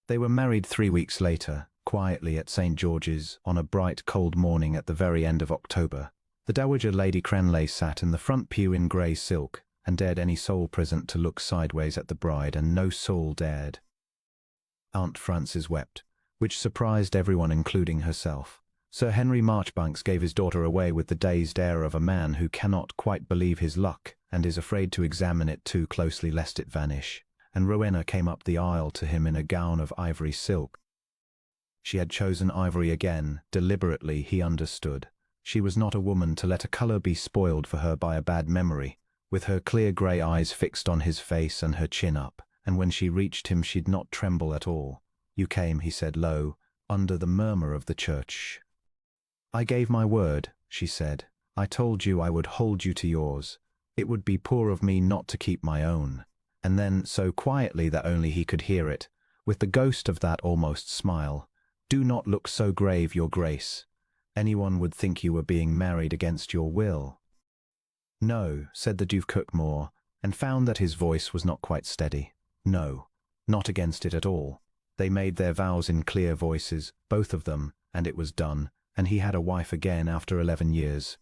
They were married 3 weeks later, quietly at St. George's, on a bright, cold morning at the very end of October. The Dowager Lady Cranleigh sat in the front pew in grey silk, and dared any soul present to look sideways at the bride, and no soul dared. Aunt Frances wept, which surprised everyone, including herself. Sir Henry Marchbanks gave his daughter away with the dazed air of a man who cannot quite believe his luck, and is afraid to examine it too closely lest it vanish, and Rowena came up the aisle to him in a gown of ivory silk. She had chosen ivory again, deliberately, he understood. She was not a woman to let a colour be spoiled for her by a bad memory, with her clear grey eyes fixed on his face and her chin up, and when she reached him she'd not tremble at all. You came, he said low, under the murmur of the church. I gave my word, she said. I told you I would hold you to yours. It would be poor of me not to keep my own. And then, so quietly that only he could hear it, with the ghost of that almost smile, "Do not look so grave, your grace. Anyone would think you were being married against your will." "No," said the Duke Cookmore, and found that his voice was not quite steady. "No, not against it at all. They made their vows in clear voices, both of them, and it was done, and he had a wife again after 11 years.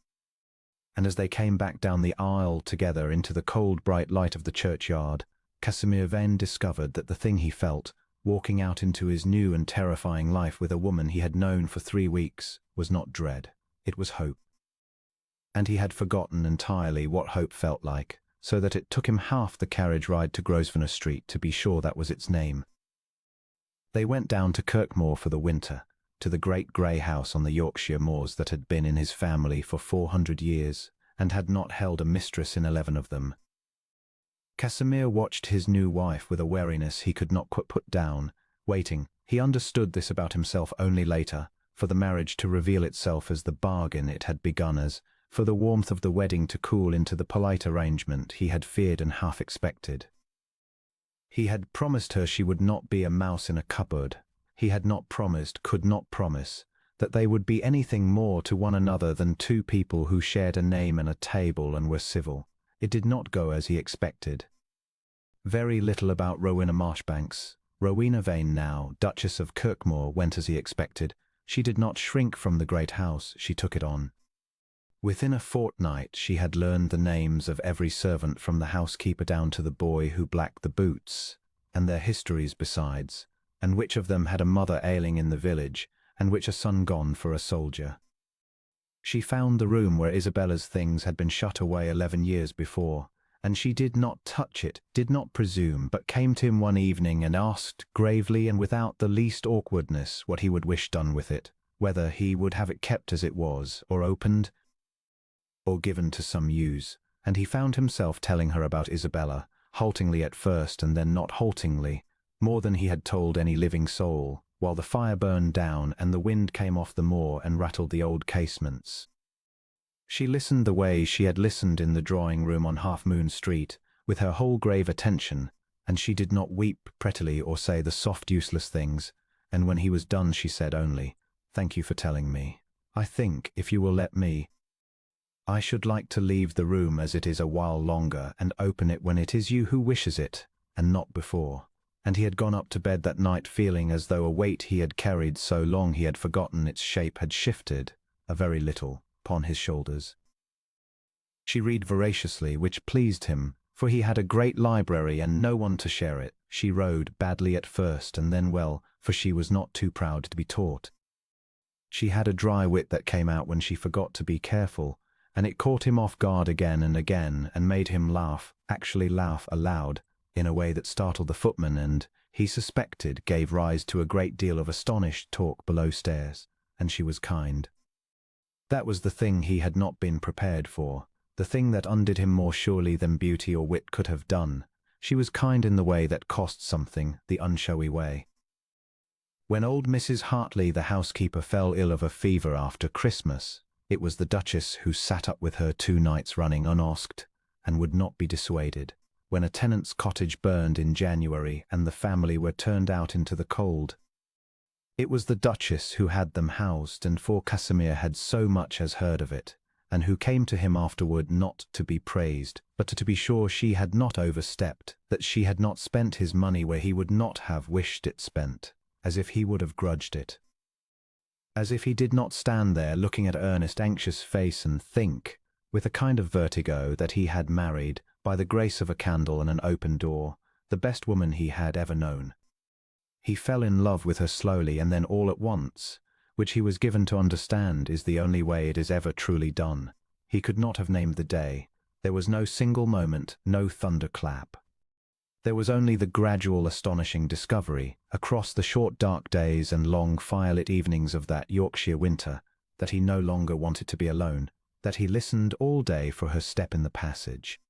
And as they came back down the aisle together into the cold bright light of the churchyard, Casimir then discovered that the thing he felt, walking out into his new and terrifying life with a woman he had known for 3 weeks, was not dread, it was hope. And he had forgotten entirely what hope felt like, so that it took him half the carriage ride to Grosvenor Street to be sure that was its name. They went down to Kirkmoor for the winter, to the great grey house on the Yorkshire moors that had been in his family for 400 years, and had not held a mistress in 11 of them. Casimir watched his new wife with a wariness he could not quite put down, waiting. He understood this about himself only later, for the marriage to reveal itself as the bargain it had begun as, for the warmth of the wedding to cool into the polite arrangement he had feared and half expected. He had promised her she would not be a mouse in a cupboard. He had not promised, could not promise, that they would be anything more to one another than two people who shared a name and a table and were civil. It did not go as he expected. Very little about Rowena Marshbanks. Rowena Vane now, Duchess of Kirkmoor, went as he expected. She did not shrink from the great house, she took it on. Within a fortnight she had learned the names of every servant from the housekeeper down to the boy who blacked the boots, and their histories besides, and which of them had a mother ailing in the village, and which a son gone for a soldier. She found the room where Isabella's things had been shut away 11 years before, and she did not touch it, did not presume, but came to him one evening and asked, gravely and without the least awkwardness, what he would wish done with it, whether he would have it kept as it was, or opened, or given to some use, and he found himself telling her about Isabella, haltingly at first and then not haltingly, more than he had told any living soul, while the fire burned down and the wind came off the moor and rattled the old casements. She listened the way she had listened in the drawing-room on Half Moon Street, with her whole grave attention, and she did not weep prettily or say the soft useless things, and when he was done she said only, "Thank you for telling me. I think, if you will let me, I should like to leave the room as it is a while longer and open it when it is you who wishes it, and not before." And he had gone up to bed that night feeling as though a weight he had carried so long he had forgotten its shape had shifted, a very little, upon his shoulders. She read voraciously, which pleased him, for he had a great library and no one to share it. She rode badly at first and then well, for she was not too proud to be taught. She had a dry wit that came out when she forgot to be careful, and it caught him off guard again and made him laugh, actually laugh aloud, in a way that startled the footman and, he suspected, gave rise to a great deal of astonished talk below stairs, and she was kind. That was the thing he had not been prepared for, the thing that undid him more surely than beauty or wit could have done. She was kind in the way that cost something, the unshowy way. When old Mrs. Hartley, the housekeeper, fell ill of a fever after Christmas, it was the Duchess who sat up with her 2 nights running unasked, and would not be dissuaded. When a tenant's cottage burned in January and the family were turned out into the cold, it was the Duchess who had them housed, and for Casimir had so much as heard of it, and who came to him afterward not to be praised, but to be sure she had not overstepped, that she had not spent his money where he would not have wished it spent, as if he would have grudged it. As if he did not stand there looking at earnest, anxious face and think, with a kind of vertigo, that he had married, by the grace of a candle and an open door, the best woman he had ever known. He fell in love with her slowly and then all at once, which he was given to understand is the only way it is ever truly done. He could not have named the day. There was no single moment, no thunderclap. There was only the gradual astonishing discovery, across the short dark days and long firelit evenings of that Yorkshire winter, that he no longer wanted to be alone, that he listened all day for her step in the passage,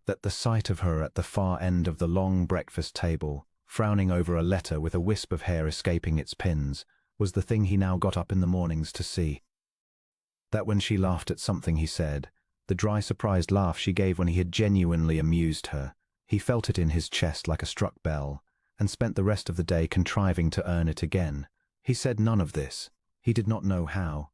that the sight of her at the far end of the long breakfast table, frowning over a letter with a wisp of hair escaping its pins, was the thing he now got up in the mornings to see. That when she laughed at something he said, the dry surprised laugh she gave when he had genuinely amused her, He felt it in his chest like a struck bell, and spent the rest of the day contriving to earn it again. He said none of this. He did not know how.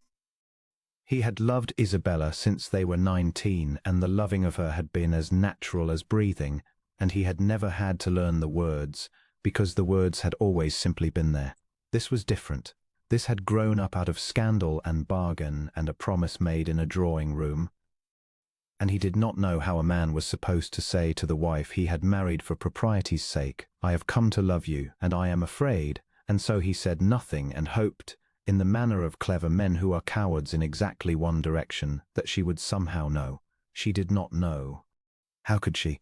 He had loved Isabella since they were 19, and the loving of her had been as natural as breathing, and he had never had to learn the words, because the words had always simply been there. This was different. This had grown up out of scandal and bargain and a promise made in a drawing room. And he did not know how a man was supposed to say to the wife he had married for propriety's sake, "I have come to love you, and I am afraid," and so he said nothing and hoped, in the manner of clever men who are cowards in exactly one direction, that she would somehow know. She did not know. How could she?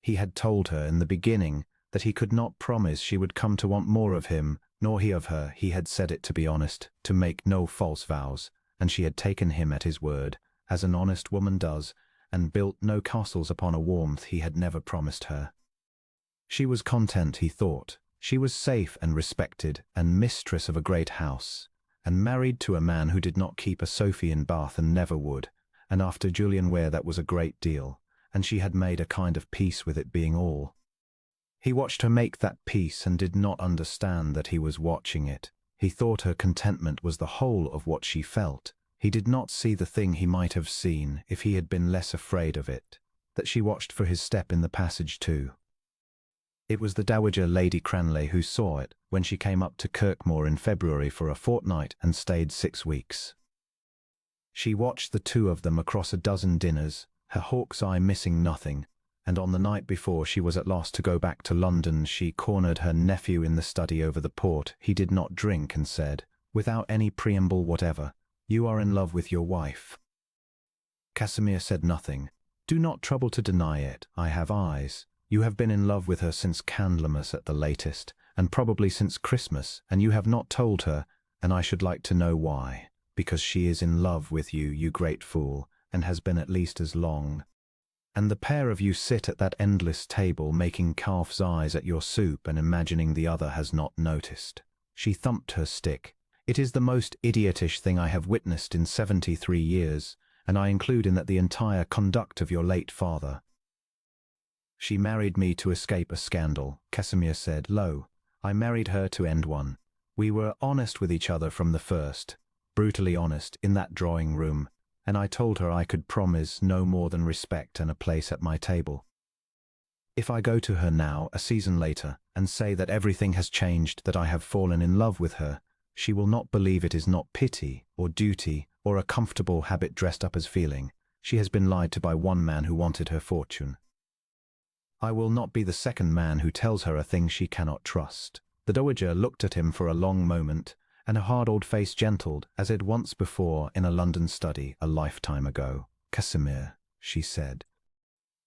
He had told her in the beginning that he could not promise she would come to want more of him, nor he of her. He had said it to be honest, to make no false vows, and she had taken him at his word, as an honest woman does, and built no castles upon a warmth he had never promised her. She was content, he thought. She was safe and respected, and mistress of a great house, and married to a man who did not keep a Sophie in Bath and never would, and after Julian Ware that was a great deal, and she had made a kind of peace with it being all. He watched her make that peace and did not understand that he was watching it. He thought her contentment was the whole of what she felt. He did not see the thing he might have seen if he had been less afraid of it, that she watched for his step in the passage too. It was the Dowager Lady Cranley who saw it when she came up to Kirkmoor in February for a fortnight and stayed 6 weeks. She watched the two of them across a dozen dinners, her hawk's eye missing nothing, and on the night before she was at loss to go back to London, she cornered her nephew in the study over the port. He did not drink and said, without any preamble whatever, "You are in love with your wife." Casimir said nothing. "Do not trouble to deny it. I have eyes. You have been in love with her since Candlemas at the latest, and probably since Christmas, and you have not told her, and I should like to know why. Because she is in love with you, you great fool, and has been at least as long. And the pair of you sit at that endless table making calf's eyes at your soup and imagining the other has not noticed." She thumped her stick. "It is the most idiotish thing I have witnessed in 73 years, and I include in that the entire conduct of your late father." "She married me to escape a scandal," Casimir said. "Lo, I married her to end one. We were honest with each other from the first, brutally honest, in that drawing room, and I told her I could promise no more than respect and a place at my table. If I go to her now, a season later, and say that everything has changed, that I have fallen in love with her, she will not believe it is not pity or duty or a comfortable habit dressed up as feeling. She has been lied to by one man who wanted her fortune. I will not be the second man who tells her a thing she cannot trust." The Dowager looked at him for a long moment, and her hard old face gentled, as it once before in a London study a lifetime ago. "Casimir," she said,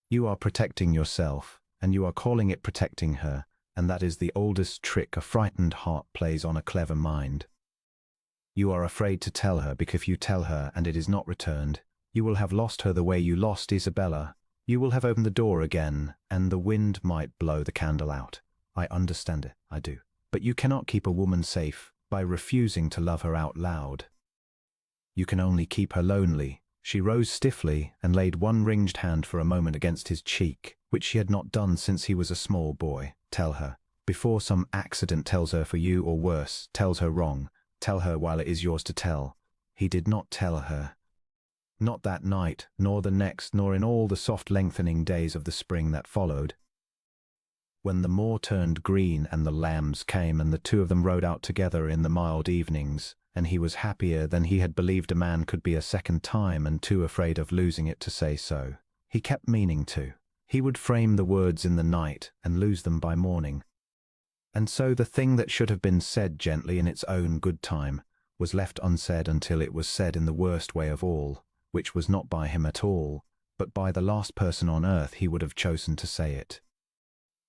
"you are protecting yourself, and you are calling it protecting her, and that is the oldest trick a frightened heart plays on a clever mind. You are afraid to tell her, because if you tell her and it is not returned, you will have lost her the way you lost Isabella. You will have opened the door again, and the wind might blow the candle out. I understand it, I do. But you cannot keep a woman safe by refusing to love her out loud. You can only keep her lonely." She rose stiffly and laid one ringed hand for a moment against his cheek, which she had not done since he was a small boy. "Tell her, before some accident tells her for you, or worse, tells her wrong. Tell her while it is yours to tell." He did not tell her. Not that night, nor the next, nor in all the soft lengthening days of the spring that followed. When the moor turned green and the lambs came, and the two of them rode out together in the mild evenings, and he was happier than he had believed a man could be a second time, and too afraid of losing it to say so. He kept meaning to. He would frame the words in the night and lose them by morning. And so the thing that should have been said gently in its own good time was left unsaid until it was said in the worst way of all, which was not by him at all, but by the last person on earth he would have chosen to say it.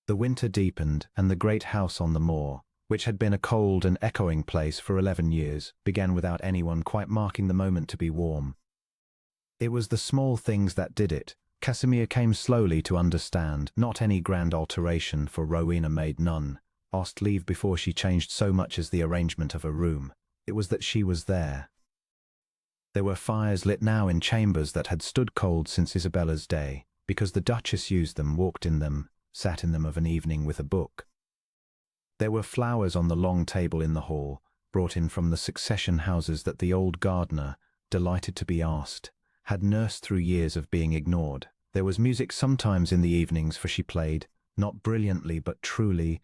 The winter deepened, and the great house on the moor, which had been a cold and echoing place for 11 years, began without anyone quite marking the moment to be warm. It was the small things that did it. Casimir came slowly to understand. Not any grand alteration, for Rowena made none, asked leave before she changed so much as the arrangement of her room. It was that she was there. There were fires lit now in chambers that had stood cold since Isabella's day. because the Duchess used them, walked in them, sat in them of an evening with a book. There were flowers on the long table in the hall, brought in from the succession houses that the old gardener, delighted to be asked, had nursed through years of being ignored. There was music sometimes in the evenings, for she played, not brilliantly but truly,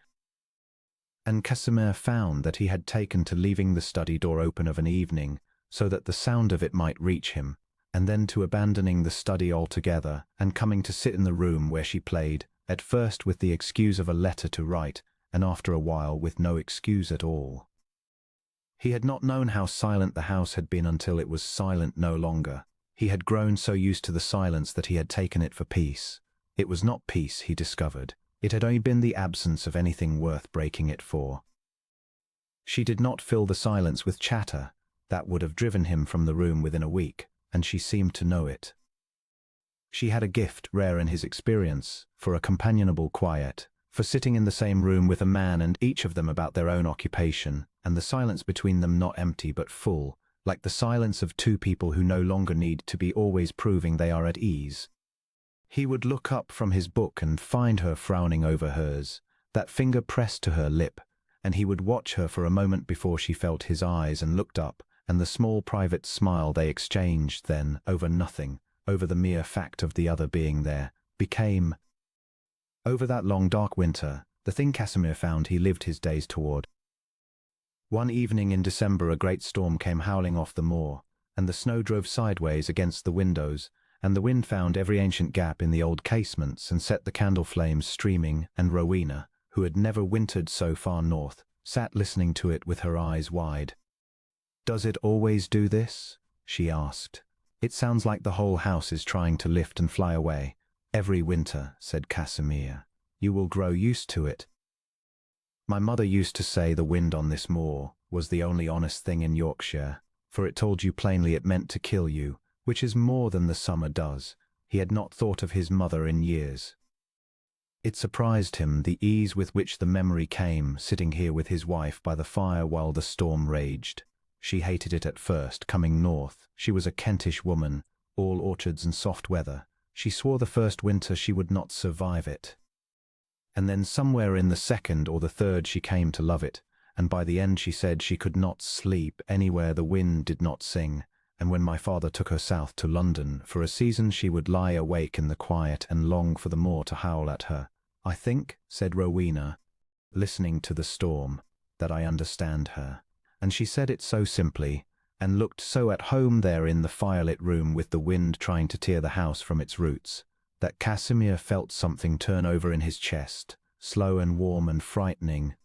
and Casimir found that he had taken to leaving the study door open of an evening, so that the sound of it might reach him, and then to abandoning the study altogether, and coming to sit in the room where she played, at first with the excuse of a letter to write, and after a while with no excuse at all. He had not known how silent the house had been until it was silent no longer. He had grown so used to the silence that he had taken it for peace. It was not peace, he discovered. It had only been the absence of anything worth breaking it for. She did not fill the silence with chatter. That would have driven him from the room within a week, and she seemed to know it. She had a gift, rare in his experience, for a companionable quiet, for sitting in the same room with a man and each of them about their own occupation, and the silence between them not empty but full, like the silence of two people who no longer need to be always proving they are at ease. He would look up from his book and find her frowning over hers, that finger pressed to her lip, and he would watch her for a moment before she felt his eyes and looked up, and the small private smile they exchanged then, over nothing, over the mere fact of the other being there, became, over that long dark winter, the thing Casimir found he lived his days toward. One evening in December a great storm came howling off the moor, and the snow drove sideways against the windows, and the wind found every ancient gap in the old casements and set the candle flames streaming, and Rowena, who had never wintered so far north, sat listening to it with her eyes wide. "Does it always do this?" she asked. "It sounds like the whole house is trying to lift and fly away." "Every winter," said Casimir. "You will grow used to it." My mother used to say the wind on this moor was the only honest thing in Yorkshire, for it told you plainly it meant to kill you, which is more than the summer does. He had not thought of his mother in years. It surprised him, the ease with which the memory came, sitting here with his wife by the fire while the storm raged. She hated it at first, coming north. She was a Kentish woman, all orchards and soft weather. She swore the first winter she would not survive it. And then somewhere in the second or the third she came to love it, and by the end she said she could not sleep anywhere the wind did not sing. And when my father took her south to London, for a season she would lie awake in the quiet and long for the moor to howl at her. "I think," said Rowena, listening to the storm, "that I understand her." And she said it so simply, and looked so at home there in the firelit room with the wind trying to tear the house from its roots, that Casimir felt something turn over in his chest, slow and warm and frightening.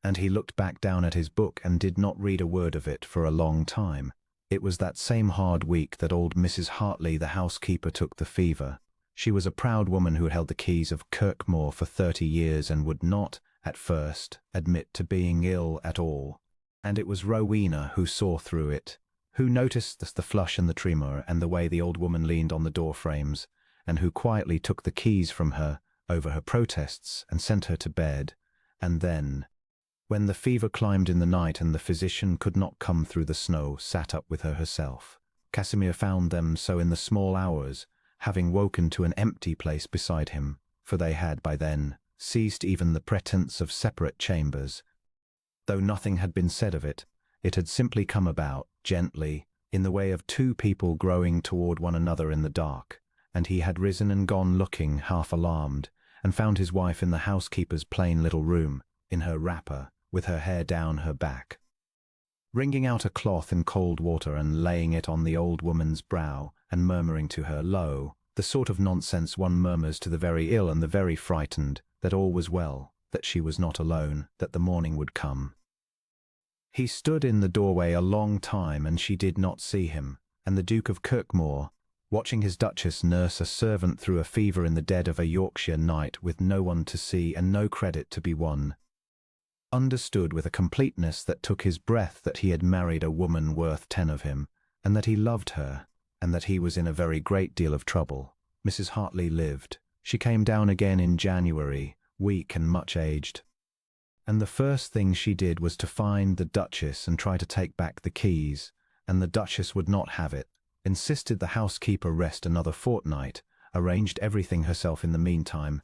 And he looked back down at his book and did not read a word of it for a long time. It was that same hard week that old Mrs. Hartley, the housekeeper, took the fever. She was a proud woman who had held the keys of Kirkmore for 30 years and would not, at first, admit to being ill at all. And it was Rowena who saw through it, who noticed the flush and the tremor and the way the old woman leaned on the door frames, and who quietly took the keys from her, over her protests, and sent her to bed. And then, when the fever climbed in the night and the physician could not come through the snow, sat up with her herself. Casimir found them so in the small hours, having woken to an empty place beside him, for they had by then ceased even the pretence of separate chambers. Though nothing had been said of it, it had simply come about, gently, in the way of two people growing toward one another in the dark, and he had risen and gone looking half alarmed, and found his wife in the housekeeper's plain little room, in her wrapper, with her hair down her back, wringing out a cloth in cold water and laying it on the old woman's brow, and murmuring to her low, the sort of nonsense one murmurs to the very ill and the very frightened, that all was well, that she was not alone, that the morning would come. He stood in the doorway a long time, and she did not see him, and the Duke of Kirkmore, watching his Duchess nurse a servant through a fever in the dead of a Yorkshire night with no one to see and no credit to be won, understood with a completeness that took his breath that he had married a woman worth 10 of him, and that he loved her, and that he was in a very great deal of trouble. Mrs. Hartley lived. She came down again in January, weak and much aged. And the first thing she did was to find the Duchess and try to take back the keys, and the Duchess would not have it, insisted the housekeeper rest another fortnight, arranged everything herself in the meantime,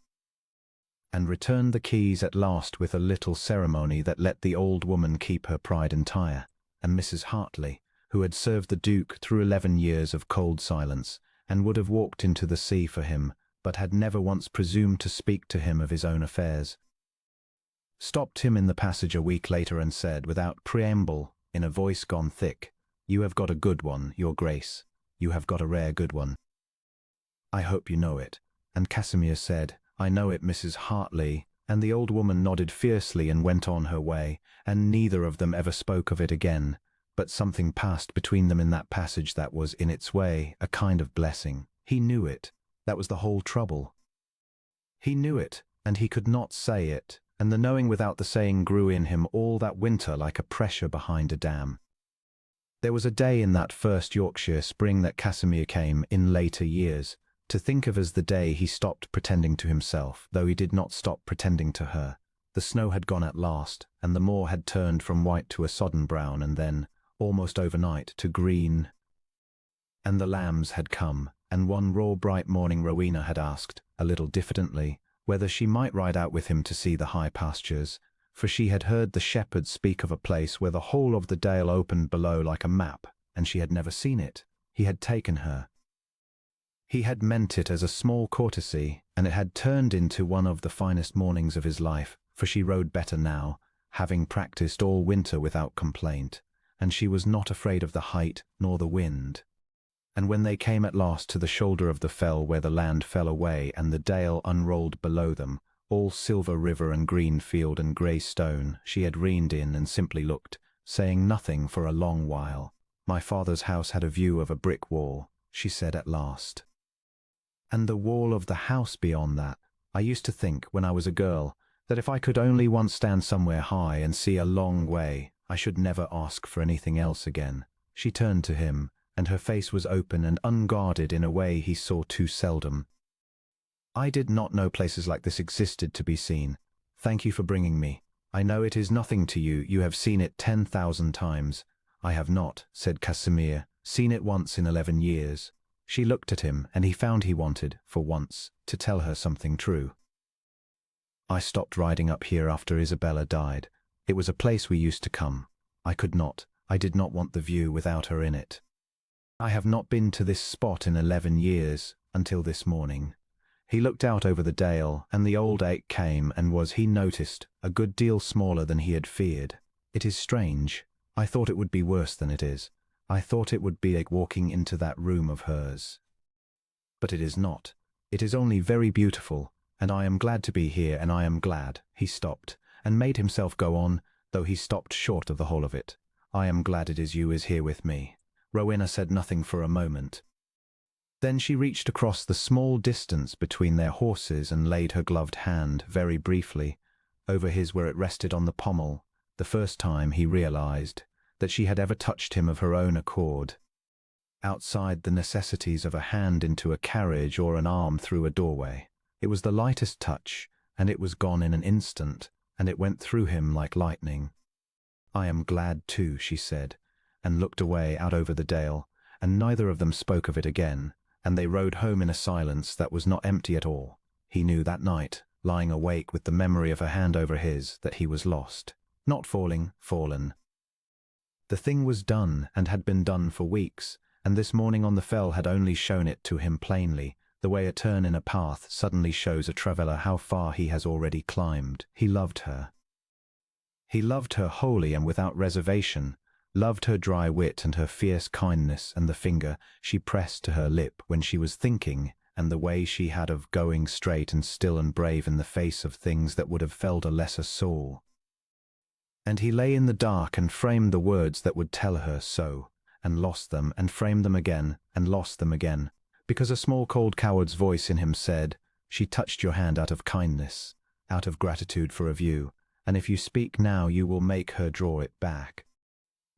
and returned the keys at last with a little ceremony that let the old woman keep her pride entire. And Mrs. Hartley, who had served the Duke through 11 years of cold silence, and would have walked into the sea for him, but had never once presumed to speak to him of his own affairs, stopped him in the passage a week later and said, without preamble, in a voice gone thick, "You have got a good one, Your Grace. You have got a rare good one. I hope you know it." And Casimir said, "I know it, Mrs. Hartley," and the old woman nodded fiercely and went on her way, and neither of them ever spoke of it again. But something passed between them in that passage that was, in its way, a kind of blessing. He knew it. That was the whole trouble. He knew it, and he could not say it, and the knowing without the saying grew in him all that winter like a pressure behind a dam. There was a day in that first Yorkshire spring that Casimir came, in later years, to think of as the day he stopped pretending to himself, though he did not stop pretending to her. The snow had gone at last, and the moor had turned from white to a sodden brown, and then, almost overnight, to green. And the lambs had come, and one raw bright morning Rowena had asked, a little diffidently, whether she might ride out with him to see the high pastures, for she had heard the shepherds speak of a place where the whole of the dale opened below like a map, and she had never seen it. He had taken her. He had meant it as a small courtesy, and it had turned into one of the finest mornings of his life, for she rode better now, having practiced all winter without complaint, and she was not afraid of the height nor the wind. And when they came at last to the shoulder of the fell where the land fell away and the dale unrolled below them, all silver river and green field and grey stone, she had reined in and simply looked, saying nothing for a long while. "My father's house had a view of a brick wall," she said at last. "And the wall of the house beyond that. I used to think, when I was a girl, that if I could only once stand somewhere high and see a long way, I should never ask for anything else again." She turned to him, and her face was open and unguarded in a way he saw too seldom. "I did not know places like this existed to be seen. Thank you for bringing me. I know it is nothing to you, you have seen it 10,000 times. I have not," said Casimir, "seen it once in 11 years. She looked at him, and he found he wanted, for once, to tell her something true. "I stopped riding up here after Isabella died. It was a place we used to come. I did not want the view without her in it. I have not been to this spot in 11 years, until this morning." He looked out over the dale, and the old ache came and was, he noticed, a good deal smaller than he had feared. "It is strange. I thought it would be worse than it is. I thought it would be like walking into that room of hers. But it is not. It is only very beautiful, and I am glad to be here, and I am glad." He stopped, and made himself go on, though he stopped short of the whole of it. "I am glad it is you is here with me." Rowena said nothing for a moment. Then she reached across the small distance between their horses and laid her gloved hand, very briefly, over his where it rested on the pommel, the first time he realized that she had ever touched him of her own accord, outside the necessities of a hand into a carriage or an arm through a doorway. It was the lightest touch, and it was gone in an instant, and it went through him like lightning. "I am glad too," she said, and looked away out over the dale, and neither of them spoke of it again, and they rode home in a silence that was not empty at all. He knew that night, lying awake with the memory of her hand over his, that he was lost, not fallen. The thing was done, and had been done for weeks, and this morning on the fell had only shown it to him plainly, the way a turn in a path suddenly shows a traveller how far he has already climbed. He loved her. He loved her wholly and without reservation, loved her dry wit and her fierce kindness and the finger she pressed to her lip when she was thinking, and the way she had of going straight and still and brave in the face of things that would have felled a lesser soul. And he lay in the dark and framed the words that would tell her so, and lost them, and framed them again, and lost them again, because a small cold coward's voice in him said, "She touched your hand out of kindness, out of gratitude for a view, and if you speak now you will make her draw it back.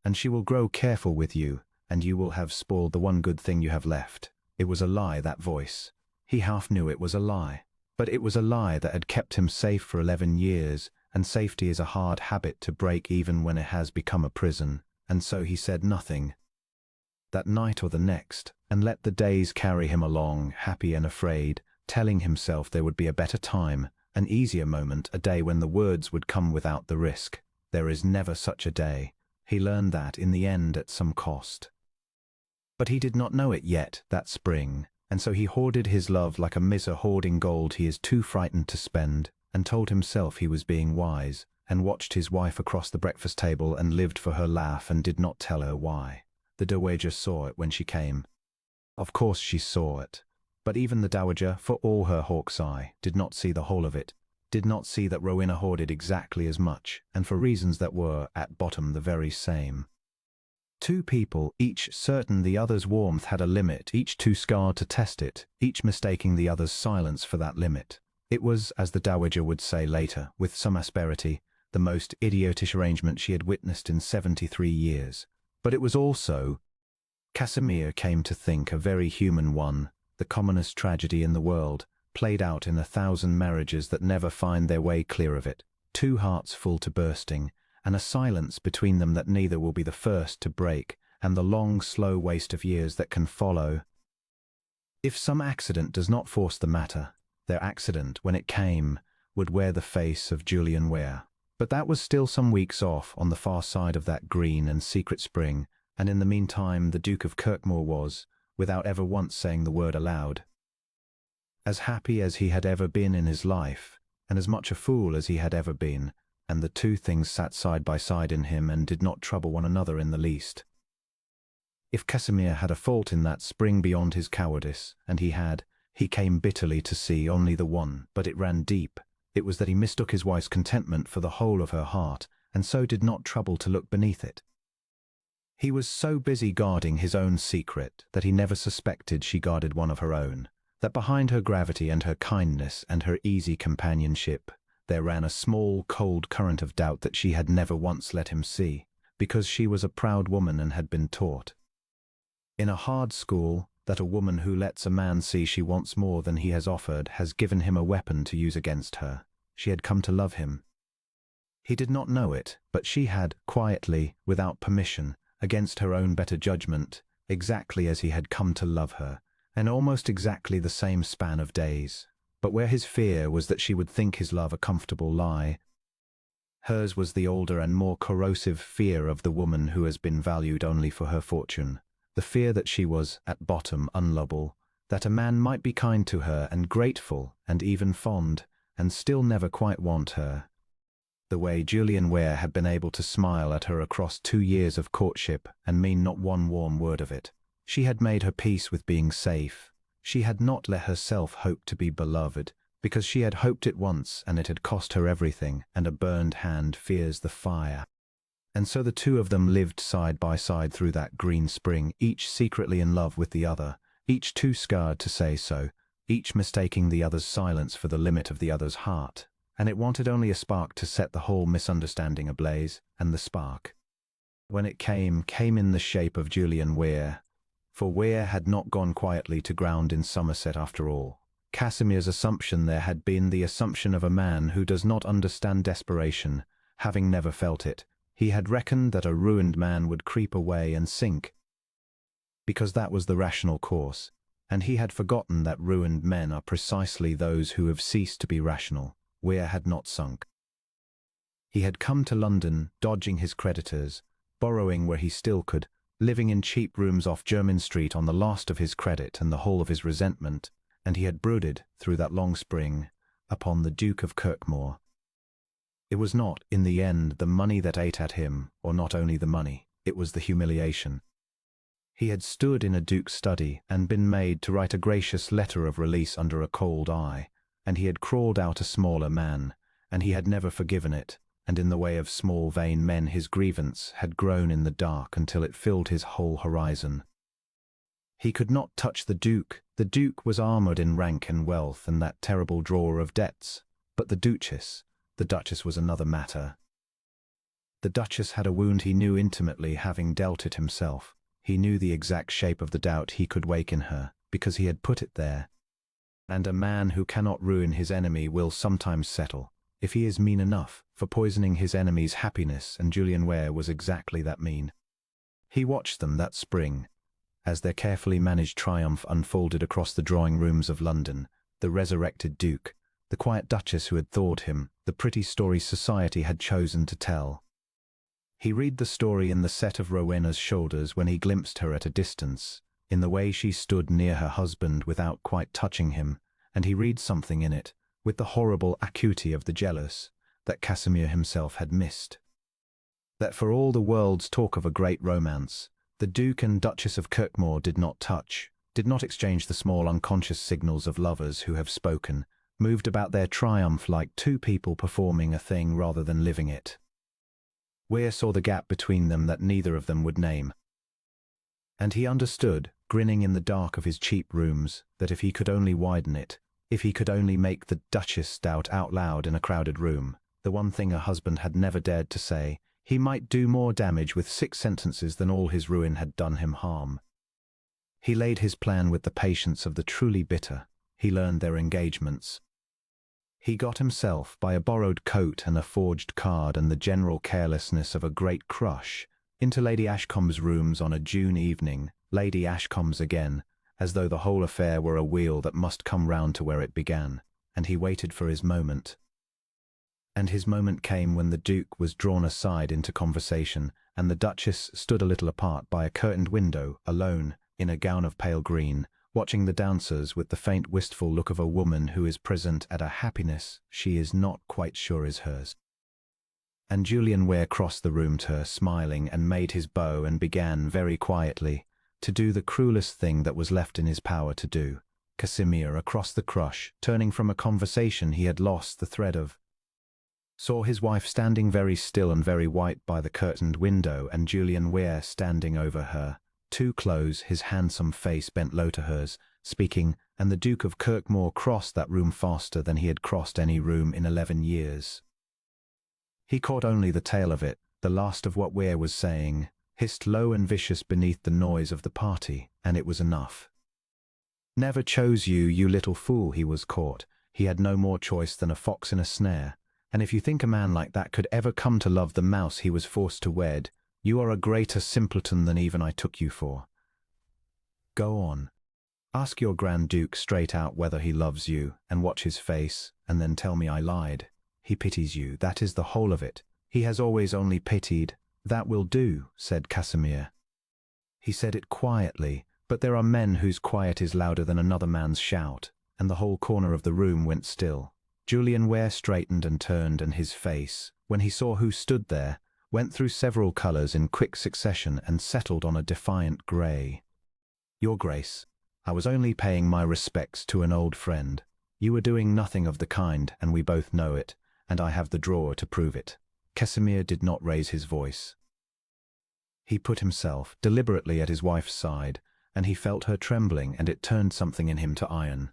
And she will grow careful with you, and you will have spoiled the one good thing you have left." It was a lie, that voice. He half knew it was a lie, but it was a lie that had kept him safe for 11 years, and safety is a hard habit to break even when it has become a prison, and so he said nothing. that night or the next, and let the days carry him along, happy and afraid, telling himself there would be a better time, an easier moment, a day when the words would come without the risk. There is never such a day. He learned that in the end at some cost. But he did not know it yet, that spring, and so he hoarded his love like a miser hoarding gold he is too frightened to spend, and told himself he was being wise, and watched his wife across the breakfast table and lived for her laugh and did not tell her why. The dowager saw it when she came. Of course she saw it. But even the dowager, for all her hawk's eye, did not see the whole of it, did not see that Rowena hoarded exactly as much, and for reasons that were, at bottom, the very same. Two people, each certain the other's warmth had a limit, each too scarred to test it, each mistaking the other's silence for that limit. It was, as the dowager would say later, with some asperity, the most idiotish arrangement she had witnessed in 73 years. But it was also, Casimir came to think, a very human one, the commonest tragedy in the world, played out in 1,000 marriages that never find their way clear of it, two hearts full to bursting, and a silence between them that neither will be the first to break, and the long, slow waste of years that can follow. If some accident does not force the matter, their accident, when it came, would wear the face of Julian Ware. But that was still some weeks off, on the far side of that green and secret spring, and in the meantime the Duke of Kirkmore was, without ever once saying the word aloud, as happy as he had ever been in his life, and as much a fool as he had ever been, and the two things sat side by side in him and did not trouble one another in the least. If Casimir had a fault in that spring beyond his cowardice, and he came bitterly to see only the one, but it ran deep. It was that he mistook his wife's contentment for the whole of her heart, and so did not trouble to look beneath it. He was so busy guarding his own secret that he never suspected she guarded one of her own, that behind her gravity and her kindness and her easy companionship there ran a small, cold current of doubt that she had never once let him see, because she was a proud woman and had been taught, in a hard school, that a woman who lets a man see she wants more than he has offered has given him a weapon to use against her. She had come to love him. He did not know it, but she had, quietly, without permission, against her own better judgment, exactly as he had come to love her, and almost exactly the same span of days. But where his fear was that she would think his love a comfortable lie, hers was the older and more corrosive fear of the woman who has been valued only for her fortune, the fear that she was, at bottom, unlovable, that a man might be kind to her and grateful and even fond, and still never quite want her. The way Julian Ware had been able to smile at her across 2 years of courtship and mean not one warm word of it. She had made her peace with being safe. She had not let herself hope to be beloved, because she had hoped it once and it had cost her everything, and a burned hand fears the fire. And so the two of them lived side by side through that green spring, each secretly in love with the other, each too scared to say so, each mistaking the other's silence for the limit of the other's heart. And it wanted only a spark to set the whole misunderstanding ablaze, and the spark, when it came in the shape of Julian Ware. For Ware had not gone quietly to ground in Somerset after all. Casimir's assumption there had been the assumption of a man who does not understand desperation, having never felt it. He had reckoned that a ruined man would creep away and sink, because that was the rational course, and he had forgotten that ruined men are precisely those who have ceased to be rational. Ware had not sunk. He had come to London, dodging his creditors, borrowing where he still could, living in cheap rooms off Jermyn Street on the last of his credit and the whole of his resentment, and he had brooded, through that long spring, upon the Duke of Kirkmore. It was not, in the end, the money that ate at him, or not only the money, it was the humiliation. He had stood in a duke's study and been made to write a gracious letter of release under a cold eye, and he had crawled out a smaller man, and he had never forgiven it, and in the way of small vain men his grievance had grown in the dark until it filled his whole horizon. He could not touch the Duke. The Duke was armoured in rank and wealth and that terrible drawer of debts, but the Duchess was another matter. The Duchess had a wound he knew intimately, having dealt it himself. He knew the exact shape of the doubt he could wake in her, because he had put it there. And a man who cannot ruin his enemy will sometimes settle, if he is mean enough, for poisoning his enemy's happiness, and Julian Ware was exactly that mean. He watched them that spring, as their carefully managed triumph unfolded across the drawing rooms of London. The resurrected Duke, the quiet Duchess who had thawed him, the pretty story society had chosen to tell. He read the story in the set of Rowena's shoulders when he glimpsed her at a distance, in the way she stood near her husband without quite touching him, and he read something in it, with the horrible acuity of the jealous, that Casimir himself had missed. That for all the world's talk of a great romance, the Duke and Duchess of Kirkmore did not touch, did not exchange the small unconscious signals of lovers who have spoken, moved about their triumph like two people performing a thing rather than living it. Weir saw the gap between them that neither of them would name. And he understood, grinning in the dark of his cheap rooms, that if he could only widen it, if he could only make the Duchess doubt out loud in a crowded room, the one thing her husband had never dared to say, he might do more damage with 6 sentences than all his ruin had done him harm. He laid his plan with the patience of the truly bitter. He learned their engagements. He got himself, by a borrowed coat and a forged card and the general carelessness of a great crush, into Lady Ashcombe's rooms on a June evening, Lady Ashcombe's again, as though the whole affair were a wheel that must come round to where it began, and he waited for his moment. And his moment came when the Duke was drawn aside into conversation, and the Duchess stood a little apart by a curtained window, alone, in a gown of pale green, watching the dancers with the faint wistful look of a woman who is present at a happiness she is not quite sure is hers. And Julian Weir crossed the room to her, smiling, and made his bow and began, very quietly, to do the cruelest thing that was left in his power to do. Casimir, across the crush, turning from a conversation he had lost the thread of, saw his wife standing very still and very white by the curtained window, and Julian Weir standing over her, too close, his handsome face bent low to hers, speaking, and the Duke of Kirkmore crossed that room faster than he had crossed any room in 11 years. He caught only the tail of it, the last of what Weir was saying, hissed low and vicious beneath the noise of the party, and it was enough. Never chose you, you little fool, he was caught. He had no more choice than a fox in a snare. And if you think a man like that could ever come to love the mouse he was forced to wed, you are a greater simpleton than even I took you for. Go on. Ask your Grand Duke straight out whether he loves you, and watch his face, and then tell me I lied. He pities you, that is the whole of it. He has always only pitied. That will do, said Casimir. He said it quietly, but there are men whose quiet is louder than another man's shout, and the whole corner of the room went still. Julian Weir straightened and turned, and his face, when he saw who stood there, went through several colours in quick succession and settled on a defiant grey. Your Grace, I was only paying my respects to an old friend. You were doing nothing of the kind, and we both know it, and I have the drawer to prove it. Casimir did not raise his voice. He put himself deliberately at his wife's side, and he felt her trembling, and it turned something in him to iron.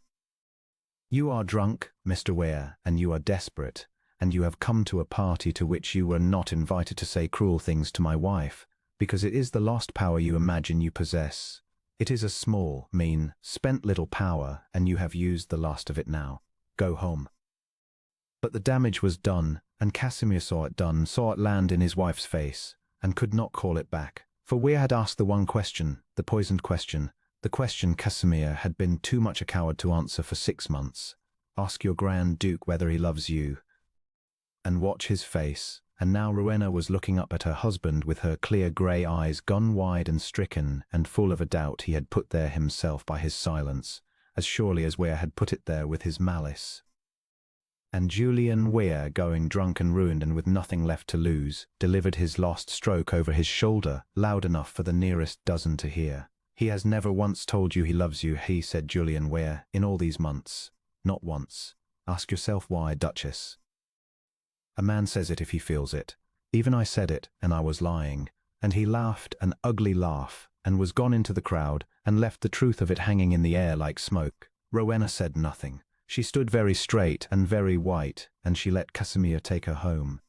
You are drunk, Mr. Weir, and you are desperate, and you have come to a party to which you were not invited to say cruel things to my wife, because it is the lost power you imagine you possess. It is a small, mean, spent little power, and you have used the last of it now. Go home. But the damage was done, and Casimir saw it done, saw it land in his wife's face, and could not call it back. For Weir had asked the one question, the poisoned question, the question Casimir had been too much a coward to answer for 6 months. Ask your Grand Duke whether he loves you. And watch his face. And now Rowena was looking up at her husband with her clear grey eyes gone wide and stricken and full of a doubt he had put there himself by his silence, as surely as Weir had put it there with his malice. And Julian Weir, going drunk and ruined and with nothing left to lose, delivered his last stroke over his shoulder, loud enough for the nearest dozen to hear. He has never once told you he loves you, he said, Julian Weir, in all these months. Not once. Ask yourself why, Duchess. A man says it if he feels it. Even I said it, and I was lying. And he laughed an ugly laugh, and was gone into the crowd, and left the truth of it hanging in the air like smoke. Rowena said nothing. She stood very straight and very white, and she let Casimir take her home.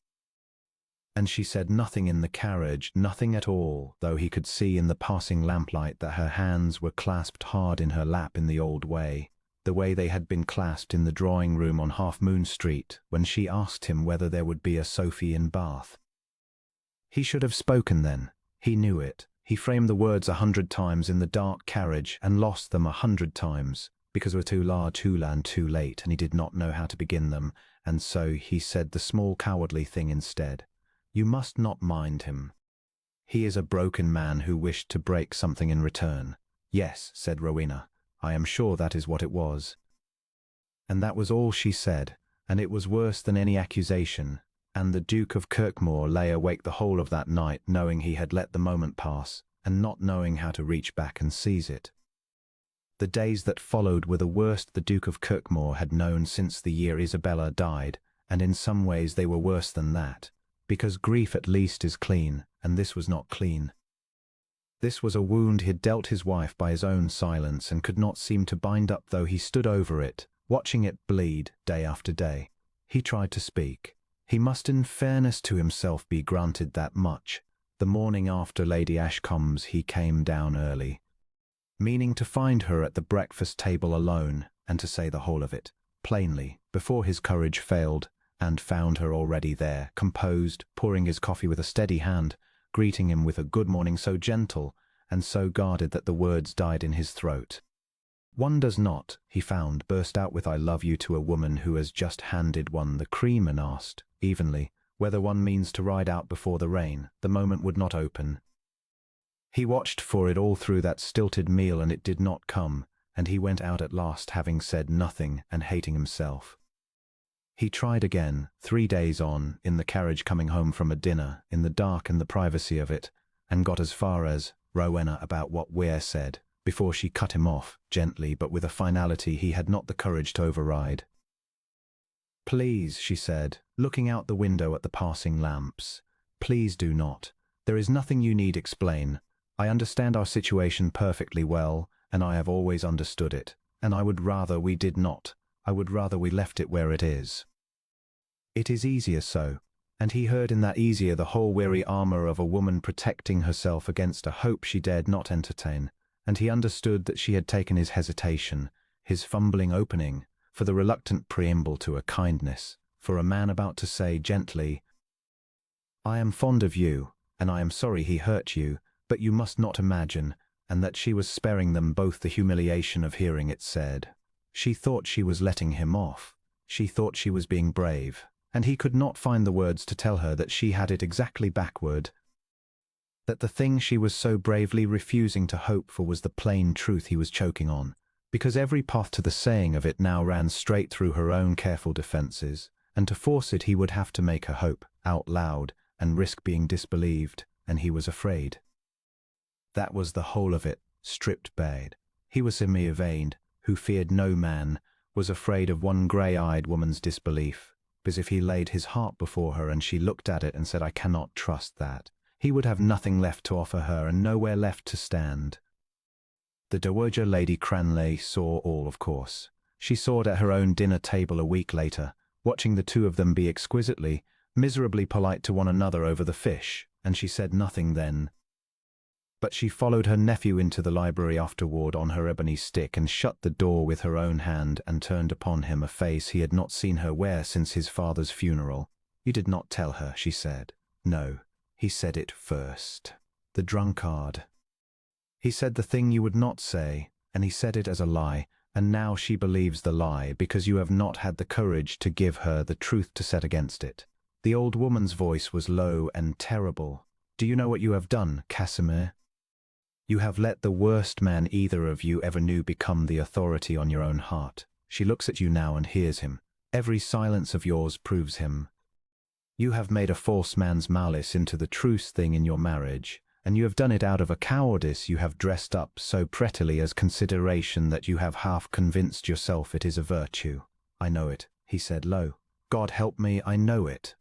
And she said nothing in the carriage, nothing at all, though he could see in the passing lamplight that her hands were clasped hard in her lap in the old way, the way they had been clasped in the drawing-room on Half Moon Street when she asked him whether there would be a Sophie in Bath. He should have spoken then. He knew it. He framed the words 100 times in the dark carriage and lost them 100 times, because they were too large, too late, and he did not know how to begin them, and so he said the small cowardly thing instead. You must not mind him. He is a broken man who wished to break something in return. Yes, said Rowena, I am sure that is what it was. And that was all she said, and it was worse than any accusation, and the Duke of Kirkmore lay awake the whole of that night, knowing he had let the moment pass, and not knowing how to reach back and seize it. The days that followed were the worst the Duke of Kirkmore had known since the year Isabella died, and in some ways they were worse than that, because grief at least is clean, and this was not clean. This was a wound he had dealt his wife by his own silence and could not seem to bind up, though he stood over it, watching it bleed day after day. He tried to speak. He must in fairness to himself be granted that much. The morning after Lady Ashcombe's he came down early, meaning to find her at the breakfast table alone, and to say the whole of it, plainly, before his courage failed, and found her already there, composed, pouring his coffee with a steady hand, greeting him with a good morning so gentle and so guarded that the words died in his throat. One does not, he found, burst out with I love you to a woman who has just handed one the cream and asked, evenly, whether one means to ride out before the rain. The moment would not open. He watched for it all through that stilted meal, and it did not come, and he went out at last, having said nothing and hating himself. He tried again, 3 days on, in the carriage coming home from a dinner, in the dark and the privacy of it, and got as far as Rowena about what Weir said, before she cut him off, gently but with a finality he had not the courage to override. Please, she said, looking out the window at the passing lamps, please do not. There is nothing you need explain. I understand our situation perfectly well, and I have always understood it, and I would rather we did not. I would rather we left it where it is. It is easier so, and he heard in that easier the whole weary armor of a woman protecting herself against a hope she dared not entertain, and he understood that she had taken his hesitation, his fumbling opening, for the reluctant preamble to a kindness, for a man about to say gently, I am fond of you, and I am sorry he hurt you, but you must not imagine, and that she was sparing them both the humiliation of hearing it said. She thought she was letting him off. She thought she was being brave, and he could not find the words to tell her that she had it exactly backward, that the thing she was so bravely refusing to hope for was the plain truth he was choking on, because every path to the saying of it now ran straight through her own careful defenses, and to force it he would have to make her hope, out loud, and risk being disbelieved, and he was afraid. That was the whole of it, stripped bare. He was semi-vain, who feared no man, was afraid of one grey-eyed woman's disbelief, because if he laid his heart before her and she looked at it and said, I cannot trust that, he would have nothing left to offer her and nowhere left to stand. The Dowager Lady Cranley saw all, of course. She saw it at her own dinner table a week later, watching the two of them be exquisitely, miserably polite to one another over the fish, and she said nothing then. But she followed her nephew into the library afterward on her ebony stick and shut the door with her own hand and turned upon him a face he had not seen her wear since his father's funeral. You did not tell her, she said. No, he said it first. The drunkard. He said the thing you would not say, and he said it as a lie, and now she believes the lie because you have not had the courage to give her the truth to set against it. The old woman's voice was low and terrible. Do you know what you have done, Casimir? You have let the worst man either of you ever knew become the authority on your own heart. She looks at you now and hears him. Every silence of yours proves him. You have made a false man's malice into the truest thing in your marriage, and you have done it out of a cowardice you have dressed up so prettily as consideration that you have half convinced yourself it is a virtue. I know it, he said low. God help me, I know it.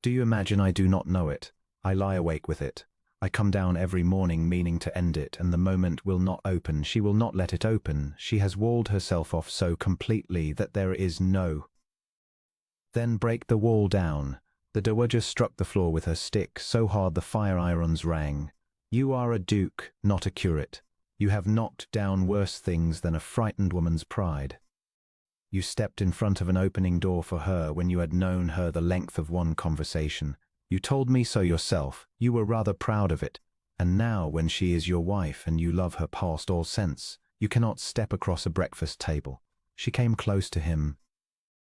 Do you imagine I do not know it? I lie awake with it. I come down every morning meaning to end it, and the moment will not open. She will not let it open. She has walled herself off so completely that there is no. Then break the wall down. The dowager struck the floor with her stick so hard the fire irons rang. You are a duke, not a curate. You have knocked down worse things than a frightened woman's pride. You stepped in front of an opening door for her when you had known her the length of one conversation. You told me so yourself. You were rather proud of it. And now, when she is your wife and you love her past all sense, you cannot step across a breakfast table. She came close to him,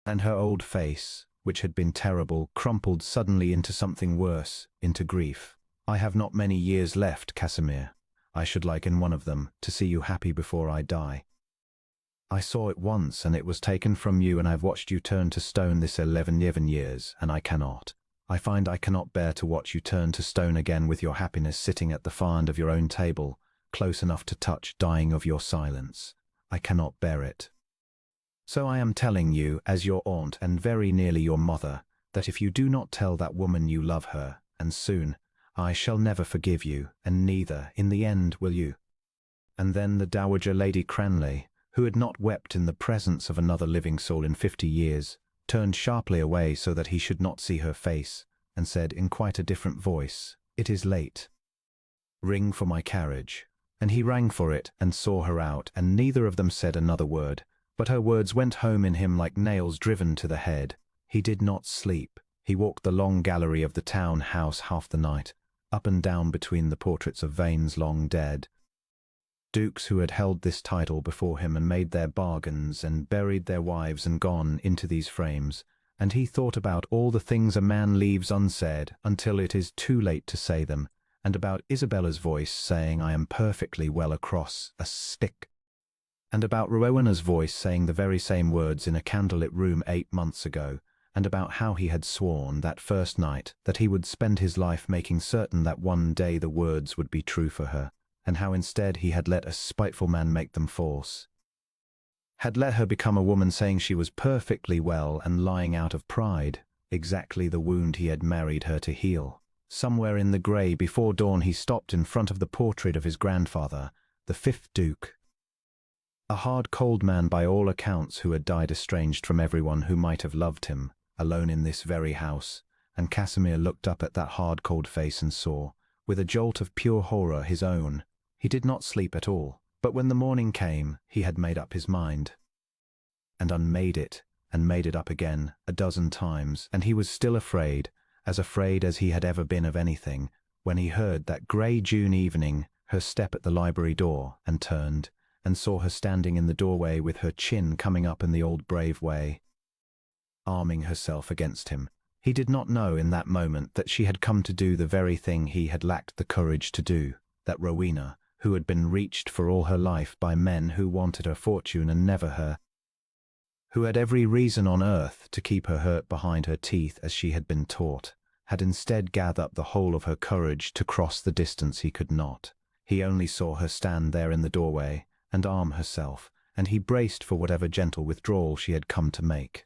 and her old face, which had been terrible, crumpled suddenly into something worse, into grief. I have not many years left, Casimir. I should like in one of them to see you happy before I die. I saw it once, and it was taken from you, and I've watched you turn to stone this 11 years, and I cannot. I find I cannot bear to watch you turn to stone again with your happiness sitting at the far end of your own table, close enough to touch, dying of your silence. I cannot bear it. So I am telling you, as your aunt and very nearly your mother, that if you do not tell that woman you love her, and soon, I shall never forgive you, and neither, in the end, will you. And then the Dowager Lady Cranley, who had not wept in the presence of another living soul in 50 years, turned sharply away so that he should not see her face, and said in quite a different voice, "It is late. Ring for my carriage." And he rang for it and saw her out, and neither of them said another word, but her words went home in him like nails driven to the head. He did not sleep. He walked the long gallery of the town house half the night, up and down between the portraits of Vane's long dead. Dukes who had held this title before him and made their bargains and buried their wives and gone into these frames, and he thought about all the things a man leaves unsaid until it is too late to say them, and about Isabella's voice saying, "I am perfectly well across a stick," and about Rowena's voice saying the very same words in a candlelit room 8 months ago, and about how he had sworn that first night that he would spend his life making certain that one day the words would be true for her, and how instead he had let a spiteful man make them false. Had let her become a woman saying she was perfectly well and lying out of pride, exactly the wound he had married her to heal. Somewhere in the grey before dawn he stopped in front of the portrait of his grandfather, the 5th Duke. A hard, cold man by all accounts, who had died estranged from everyone who might have loved him, alone in this very house, and Casimir looked up at that hard, cold face and saw, with a jolt of pure horror, his own. He did not sleep at all, but when the morning came, he had made up his mind, and unmade it, and made it up again a dozen times, and he was still afraid as he had ever been of anything, when he heard that grey June evening her step at the library door, and turned, and saw her standing in the doorway with her chin coming up in the old brave way, arming herself against him. He did not know in that moment that she had come to do the very thing he had lacked the courage to do, that Rowena, who had been reached for all her life by men who wanted her fortune and never her, who had every reason on earth to keep her hurt behind her teeth as she had been taught, had instead gathered up the whole of her courage to cross the distance he could not. He only saw her stand there in the doorway and arm herself, and he braced for whatever gentle withdrawal she had come to make.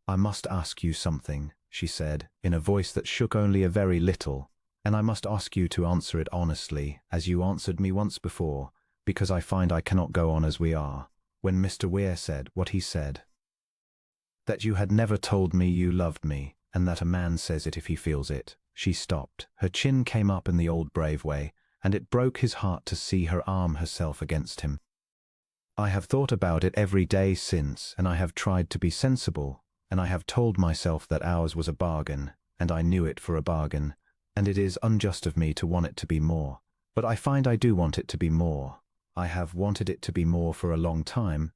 "I must ask you something," she said, in a voice that shook only a very little, "and I must ask you to answer it honestly, as you answered me once before, because I find I cannot go on as we are. When Mr. Weir said what he said, that you had never told me you loved me, and that a man says it if he feels it." She stopped. Her chin came up in the old brave way, and it broke his heart to see her arm herself against him. "I have thought about it every day since, and I have tried to be sensible, and I have told myself that ours was a bargain, and I knew it for a bargain, and it is unjust of me to want it to be more. But I find I do want it to be more. I have wanted it to be more for a long time,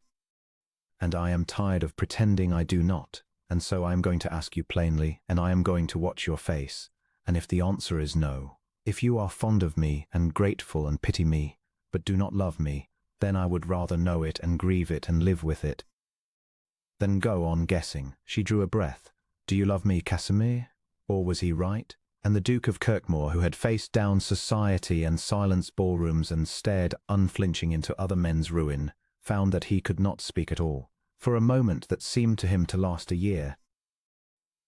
and I am tired of pretending I do not, and so I am going to ask you plainly, and I am going to watch your face, and if the answer is no, if you are fond of me and grateful and pity me, but do not love me, then I would rather know it and grieve it and live with it than go on guessing." She drew a breath. "Do you love me, Casimir? Or was he right?" And the Duke of Kirkmore, who had faced down society and silenced ballrooms and stared unflinching into other men's ruin, found that he could not speak at all, for a moment that seemed to him to last a year.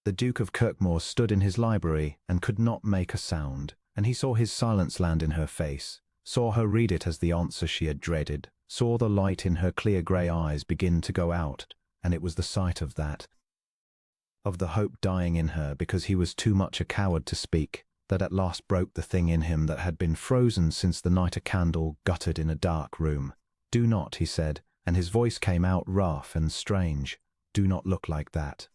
The Duke of Kirkmore stood in his library and could not make a sound, and he saw his silence land in her face, saw her read it as the answer she had dreaded, saw the light in her clear grey eyes begin to go out, and it was the sight of that, of the hope dying in her because he was too much a coward to speak, that at last broke the thing in him that had been frozen since the night a candle guttered in a dark room. "Do not," he said, and his voice came out rough and strange, "do not look like that.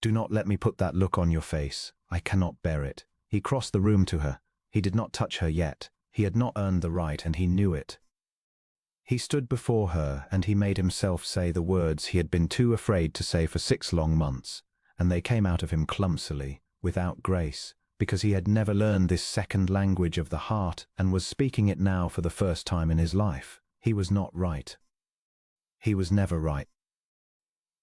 Do not let me put that look on your face. I cannot bear it." He crossed the room to her. He did not touch her yet. He had not earned the right, and he knew it. He stood before her, and he made himself say the words he had been too afraid to say for 6 long months, and they came out of him clumsily, without grace, because he had never learned this second language of the heart and was speaking it now for the first time in his life. He was not right. He was never right.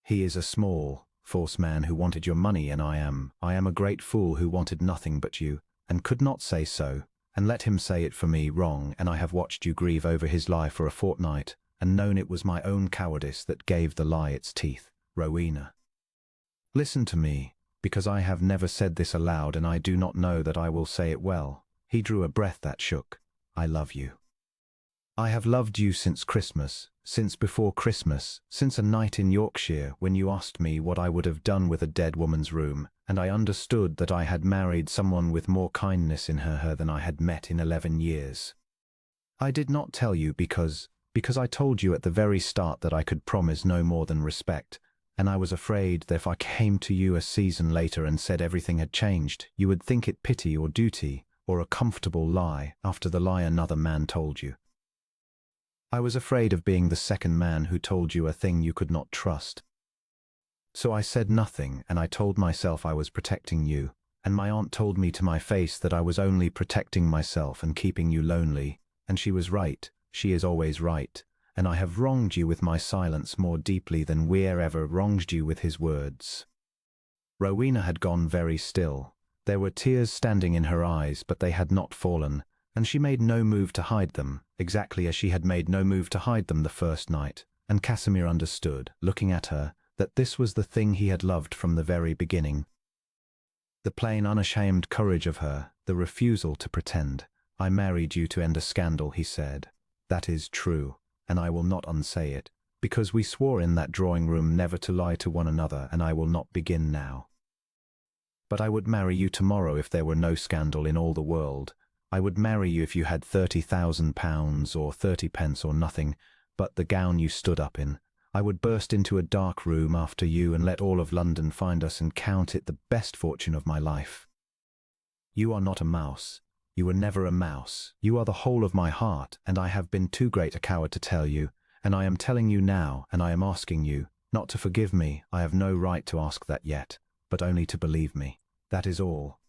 He is a small, false man who wanted your money, and I am a great fool who wanted nothing but you, and could not say so, and let him say it for me wrong, and I have watched you grieve over his lie for a fortnight, and known it was my own cowardice that gave the lie its teeth. Rowena. Listen to me, because I have never said this aloud, and I do not know that I will say it well. He drew a breath that shook. I love you. I have loved you since Christmas, since before Christmas, since a night in Yorkshire when you asked me what I would have done with a dead woman's room, and I understood that I had married someone with more kindness in her than I had met in 11 years. I did not tell you because I told you at the very start that I could promise no more than respect, and I was afraid that if I came to you a season later and said everything had changed, you would think it pity or duty, or a comfortable lie after the lie another man told you. I was afraid of being the second man who told you a thing you could not trust. So I said nothing, and I told myself I was protecting you, and my aunt told me to my face that I was only protecting myself and keeping you lonely, and she was right. She is always right, and I have wronged you with my silence more deeply than Weir ever wronged you with his words. Rowena had gone very still. There were tears standing in her eyes, but they had not fallen, and she made no move to hide them, exactly as she had made no move to hide them the first night, and Casimir understood, looking at her, that this was the thing he had loved from the very beginning. The plain, unashamed courage of her, the refusal to pretend. I married you to end a scandal, he said. That is true, and I will not unsay it, because we swore in that drawing room never to lie to one another, and I will not begin now. But I would marry you tomorrow if there were no scandal in all the world. I would marry you if you had £30,000 or 30 pence or nothing but the gown you stood up in. I would burst into a dark room after you and let all of London find us and count it the best fortune of my life. You are not a mouse. You were never a mouse. You are the whole of my heart, and I have been too great a coward to tell you, and I am telling you now, and I am asking you, not to forgive me. I have no right to ask that yet, but only to believe me. That is all.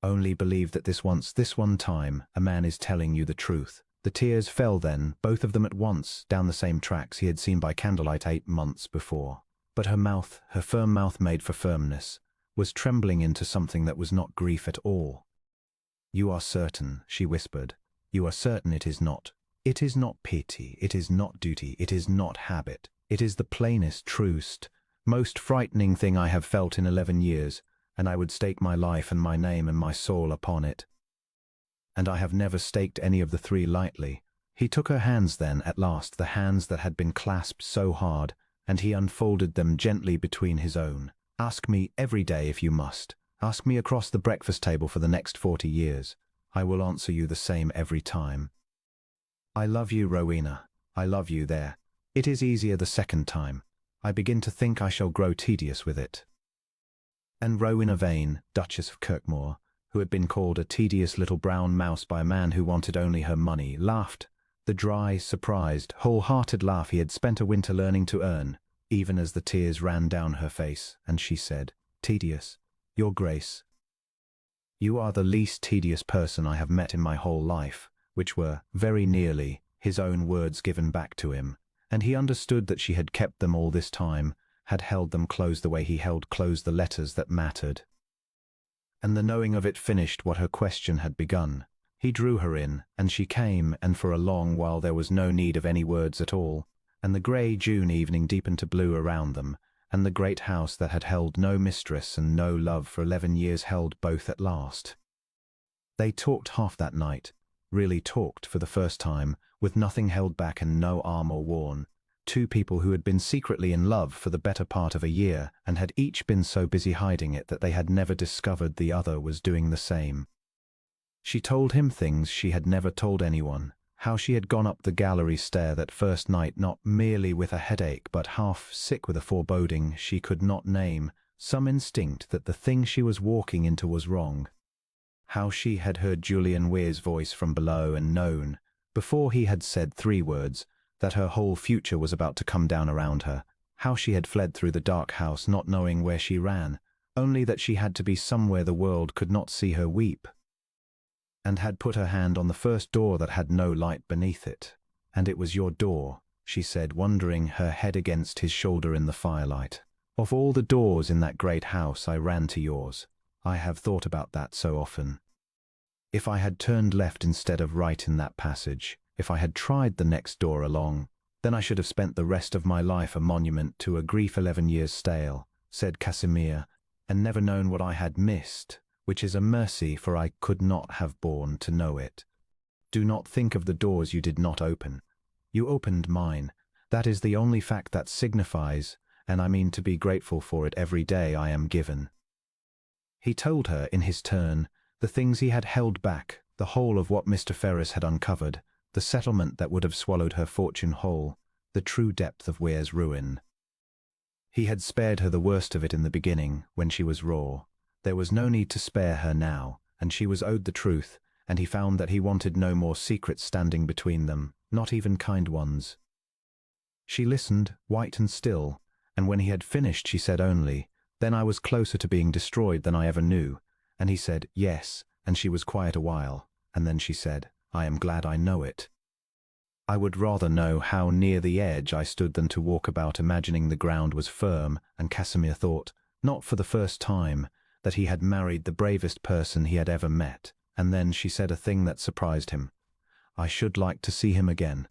Only believe that this one time, a man is telling you the truth. The tears fell then, both of them at once, down the same tracks he had seen by candlelight 8 months before. But her mouth, her firm mouth made for firmness, was trembling into something that was not grief at all. You are certain, she whispered. You are certain it is not. It is not pity, it is not duty, it is not habit. It is the plainest, truest, most frightening thing I have felt in 11 years, and I would stake my life and my name and my soul upon it. And I have never staked any of the 3 lightly. He took her hands then, at last, the hands that had been clasped so hard, and he unfolded them gently between his own. Ask me every day if you must. Ask me across the breakfast table for the next 40 years. I will answer you the same every time. I love you, Rowena. I love you there. It is easier the second time. I begin to think I shall grow tedious with it. And Rowena Vane, Duchess of Kirkmore, who had been called a tedious little brown mouse by a man who wanted only her money, laughed, the dry, surprised, whole-hearted laugh he had spent a winter learning to earn, even as the tears ran down her face, and she said, Tedious, Your Grace. You are the least tedious person I have met in my whole life, which were, very nearly, his own words given back to him, and he understood that she had kept them all this time, had held them close the way he held close the letters that mattered. And the knowing of it finished what her question had begun. He drew her in, and she came, and for a long while there was no need of any words at all, and the grey June evening deepened to blue around them, and the great house that had held no mistress and no love for 11 years held both at last. They talked half that night, really talked for the first time, with nothing held back and no armour worn. 2 people who had been secretly in love for the better part of a year, and had each been so busy hiding it that they had never discovered the other was doing the same. She told him things she had never told anyone, how she had gone up the gallery stair that first night not merely with a headache but half sick with a foreboding she could not name, some instinct that the thing she was walking into was wrong. How she had heard Julian Weir's voice from below and known, before he had said 3 words, that her whole future was about to come down around her. How she had fled through the dark house not knowing where she ran, only that she had to be somewhere the world could not see her weep, and had put her hand on the first door that had no light beneath it. "And it was your door," she said, wondering, her head against his shoulder in the firelight. "Of all the doors in that great house, I ran to yours. I have thought about that so often. If I had turned left instead of right in that passage, if I had tried the next door along, then I should have spent the rest of my life a monument to a grief 11 years stale," said Casimir, "and never known what I had missed, which is a mercy, for I could not have borne to know it. Do not think of the doors you did not open. You opened mine. That is the only fact that signifies, and I mean to be grateful for it every day I am given." He told her, in his turn, the things he had held back, the whole of what Mr. Ferris had uncovered, the settlement that would have swallowed her fortune whole, the true depth of Weir's ruin. He had spared her the worst of it in the beginning, when she was raw. There was no need to spare her now, and she was owed the truth, and he found that he wanted no more secrets standing between them, not even kind ones. She listened, white and still, and when he had finished she said only, "Then I was closer to being destroyed than I ever knew," and he said, "Yes," and she was quiet a while, and then she said, "I am glad I know it. I would rather know how near the edge I stood than to walk about imagining the ground was firm," and Casimir thought, not for the first time, that he had married the bravest person he had ever met, and then she said a thing that surprised him. "I should like to see him again.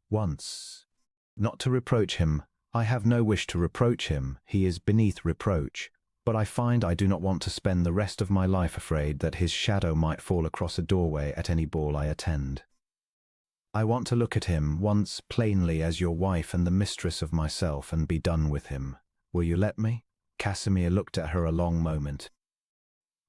Once. Not to reproach him. I have no wish to reproach him. He is beneath reproach. But I find I do not want to spend the rest of my life afraid that his shadow might fall across a doorway at any ball I attend. I want to look at him once plainly as your wife and the mistress of myself and be done with him. Will you let me?" Casimir looked at her a long moment.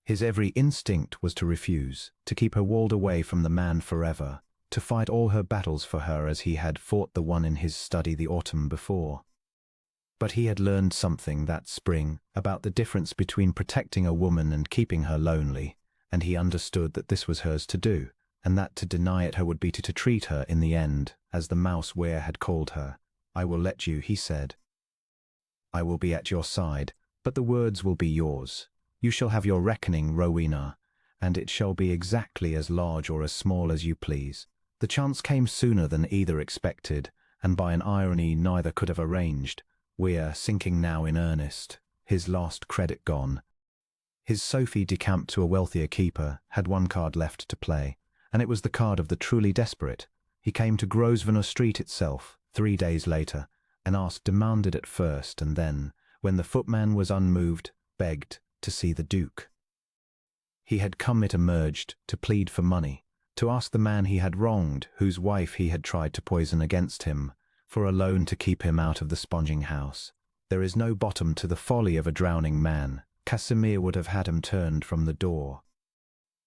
His every instinct was to refuse, to keep her walled away from the man forever, to fight all her battles for her as he had fought the one in his study the autumn before. But he had learned something that spring about the difference between protecting a woman and keeping her lonely, and he understood that this was hers to do, and that to deny it her would be to treat her in the end, as the mouse Weir had called her. "I will let you," he said. "I will be at your side, but the words will be yours. You shall have your reckoning, Rowena, and it shall be exactly as large or as small as you please." The chance came sooner than either expected, and by an irony neither could have arranged. Weir sinking now in earnest, his last credit gone. His Sophie, decamped to a wealthier keeper, had one card left to play, and it was the card of the truly desperate. He came to Grosvenor Street itself, 3 days later, and demanded at first, and then, when the footman was unmoved, begged to see the Duke. He had come, it emerged, to plead for money, to ask the man he had wronged, whose wife he had tried to poison against him, for a loan to keep him out of the sponging house. There is no bottom to the folly of a drowning man. Casimir would have had him turned from the door.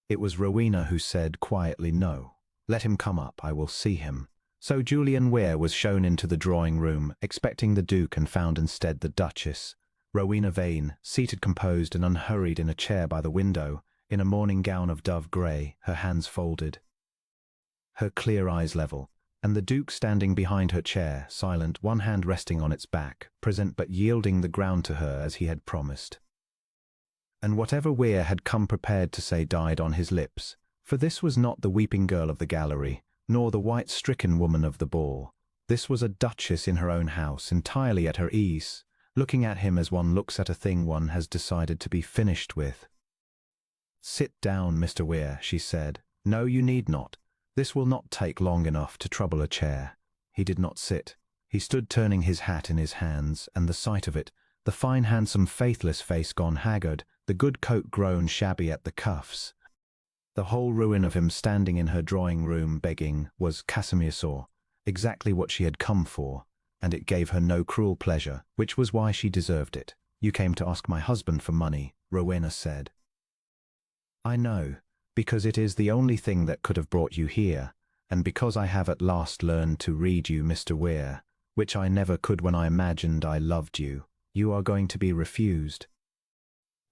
It was Rowena who said quietly, "No, let him come up, I will see him." So Julian Weir was shown into the drawing-room, expecting the Duke, and found instead the Duchess, Rowena Vane, seated composed and unhurried in a chair by the window, in a morning gown of dove grey, her hands folded, her clear eyes level, and the Duke standing behind her chair, silent, one hand resting on its back, present but yielding the ground to her as he had promised. And whatever Weir had come prepared to say died on his lips, for this was not the weeping girl of the gallery, nor the white-stricken woman of the ball. This was a duchess in her own house, entirely at her ease, looking at him as one looks at a thing one has decided to be finished with. "Sit down, Mr. Weir," she said. "No, you need not. This will not take long enough to trouble a chair." He did not sit. He stood turning his hat in his hands, and the sight of it, the fine, handsome, faithless face gone haggard, the good coat grown shabby at the cuffs, the whole ruin of him standing in her drawing-room begging, was, Casimir saw, exactly what she had come for, and it gave her no cruel pleasure, which was why she deserved it. "You came to ask my husband for money," Rowena said. "I know, because it is the only thing that could have brought you here, and because I have at last learned to read you, Mr. Weir, which I never could when I imagined I loved you. You are going to be refused."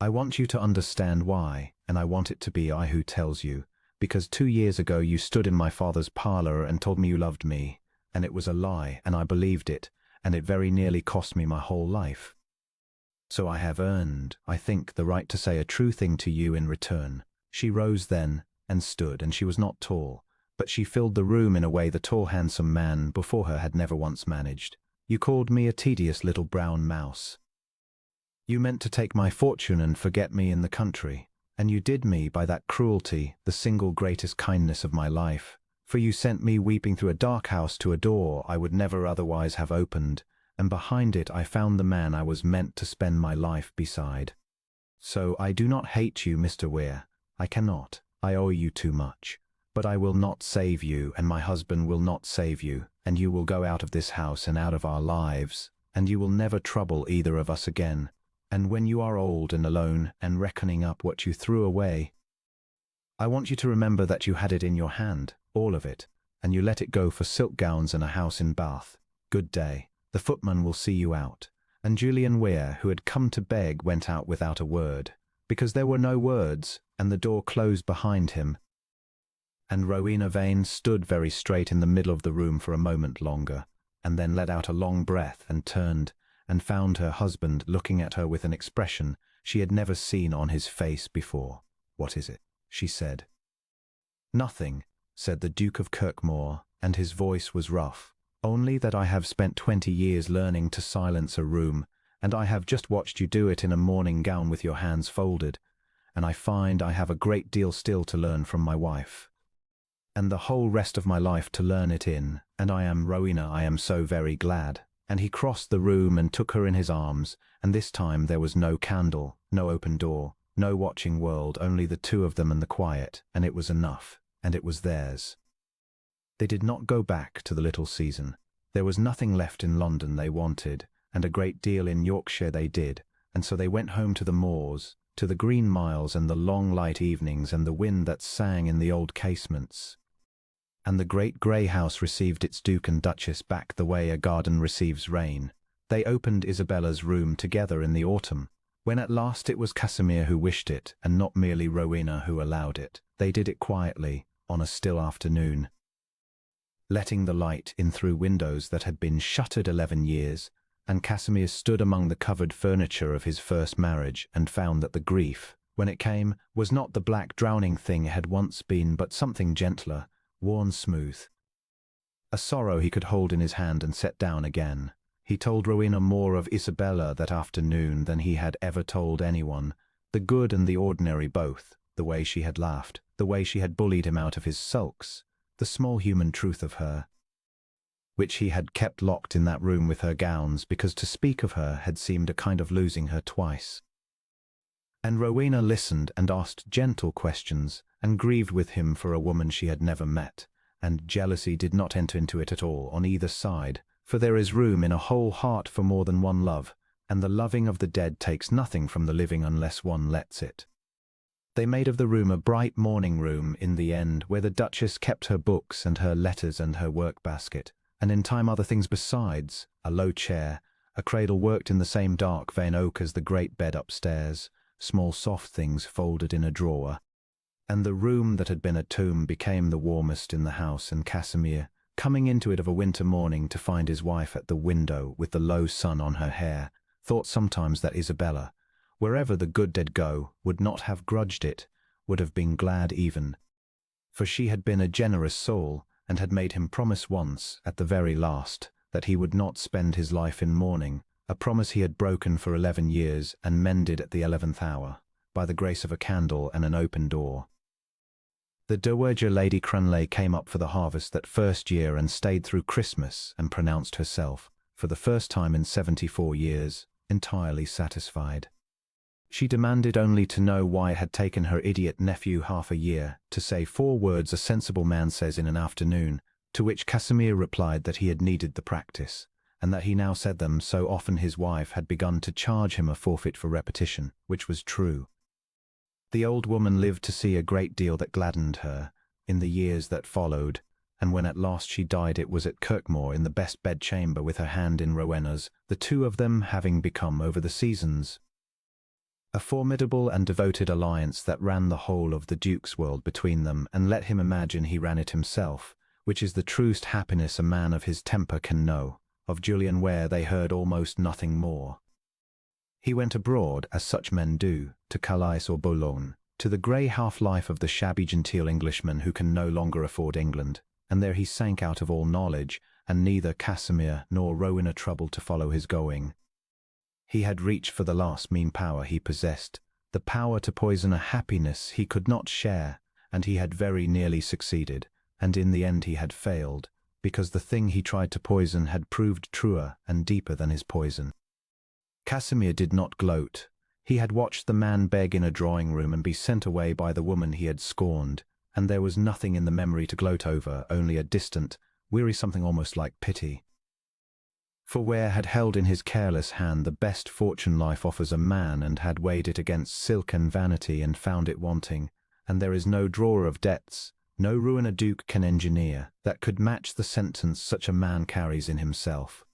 I want you to understand why, and I want it to be I who tells you, because 2 years ago you stood in my father's parlor and told me you loved me, and it was a lie, and I believed it, and it very nearly cost me my whole life. So I have earned, I think, the right to say a true thing to you in return. She rose then, and stood, and she was not tall, but she filled the room in a way the tall handsome man before her had never once managed. You called me a tedious little brown mouse. You meant to take my fortune and forget me in the country, and you did me by that cruelty the single greatest kindness of my life, for you sent me weeping through a dark house to a door I would never otherwise have opened, and behind it I found the man I was meant to spend my life beside. So I do not hate you, Mr. Weir. I cannot. I owe you too much. But I will not save you, and my husband will not save you, and you will go out of this house and out of our lives, and you will never trouble either of us again. And when you are old and alone and reckoning up what you threw away, I want you to remember that you had it in your hand, all of it, and you let it go for silk gowns and a house in Bath. Good day. The footman will see you out. And Julian Weir, who had come to beg, went out without a word, because there were no words, and the door closed behind him. And Rowena Vane stood very straight in the middle of the room for a moment longer, and then let out a long breath and turned, and found her husband looking at her with an expression she had never seen on his face before. "What is it?" she said. "Nothing," said the Duke of Kirkmore, and his voice was rough. "Only that I have spent 20 years learning to silence a room, and I have just watched you do it in a morning gown with your hands folded, and I find I have a great deal still to learn from my wife, and the whole rest of my life to learn it in, and I am, Rowena, I am so very glad." And he crossed the room and took her in his arms, and this time there was no candle, no open door, no watching world, only the two of them and the quiet, and it was enough, and it was theirs. They did not go back to the little season. There was nothing left in London they wanted, and a great deal in Yorkshire they did, and so they went home to the moors, to the green miles and the long light evenings and the wind that sang in the old casements. And the great grey house received its Duke and Duchess back the way a garden receives rain. They opened Isabella's room together in the autumn, when at last it was Casimir who wished it, and not merely Rowena who allowed it. They did it quietly, on a still afternoon, letting the light in through windows that had been shuttered 11 years, and Casimir stood among the covered furniture of his first marriage and found that the grief, when it came, was not the black drowning thing it had once been, but something gentler, worn smooth. A sorrow he could hold in his hand and set down again. He told Rowena more of Isabella that afternoon than he had ever told anyone, the good and the ordinary both, the way she had laughed, the way she had bullied him out of his sulks, the small human truth of her, which he had kept locked in that room with her gowns, because to speak of her had seemed a kind of losing her twice. And Rowena listened and asked gentle questions, and grieved with him for a woman she had never met, and jealousy did not enter into it at all on either side, for there is room in a whole heart for more than one love, and the loving of the dead takes nothing from the living unless one lets it. They made of the room a bright morning room in the end, where the Duchess kept her books and her letters and her work-basket, and in time other things besides, a low chair, a cradle worked in the same dark vein oak as the great bed upstairs, small soft things folded in a drawer. And the room that had been a tomb became the warmest in the house, and Casimir, coming into it of a winter morning to find his wife at the window with the low sun on her hair, thought sometimes that Isabella, wherever the good dead go, would not have grudged it, would have been glad even, for she had been a generous soul, and had made him promise once, at the very last, that he would not spend his life in mourning, a promise he had broken for 11 years and mended at the 11th hour, by the grace of a candle and an open door. The Dowager Lady Cranley came up for the harvest that first year and stayed through Christmas, and pronounced herself, for the first time in 74 years, entirely satisfied. She demanded only to know why it had taken her idiot nephew half a year to say 4 words a sensible man says in an afternoon, to which Casimir replied that he had needed the practice, and that he now said them so often his wife had begun to charge him a forfeit for repetition, which was true. The old woman lived to see a great deal that gladdened her, in the years that followed, and when at last she died it was at Kirkmore in the best bedchamber with her hand in Rowena's, the two of them having become over the seasons A formidable and devoted alliance that ran the whole of the Duke's world between them, and let him imagine he ran it himself, which is the truest happiness a man of his temper can know. Of Julian Ware they heard almost nothing more. He went abroad, as such men do, to Calais or Boulogne, to the grey half-life of the shabby genteel Englishman who can no longer afford England, and there he sank out of all knowledge, and neither Casimir nor Rowena troubled to follow his going. He had reached for the last mean power he possessed, the power to poison a happiness he could not share, and he had very nearly succeeded, and in the end he had failed, because the thing he tried to poison had proved truer and deeper than his poison. Casimir did not gloat. He had watched the man beg in a drawing-room and be sent away by the woman he had scorned, and there was nothing in the memory to gloat over, only a distant, weary something almost like pity. For Ware had held in his careless hand the best fortune life offers a man, and had weighed it against silk and vanity and found it wanting, and there is no drawer of debts, no ruin a duke can engineer, that could match the sentence such a man carries in himself.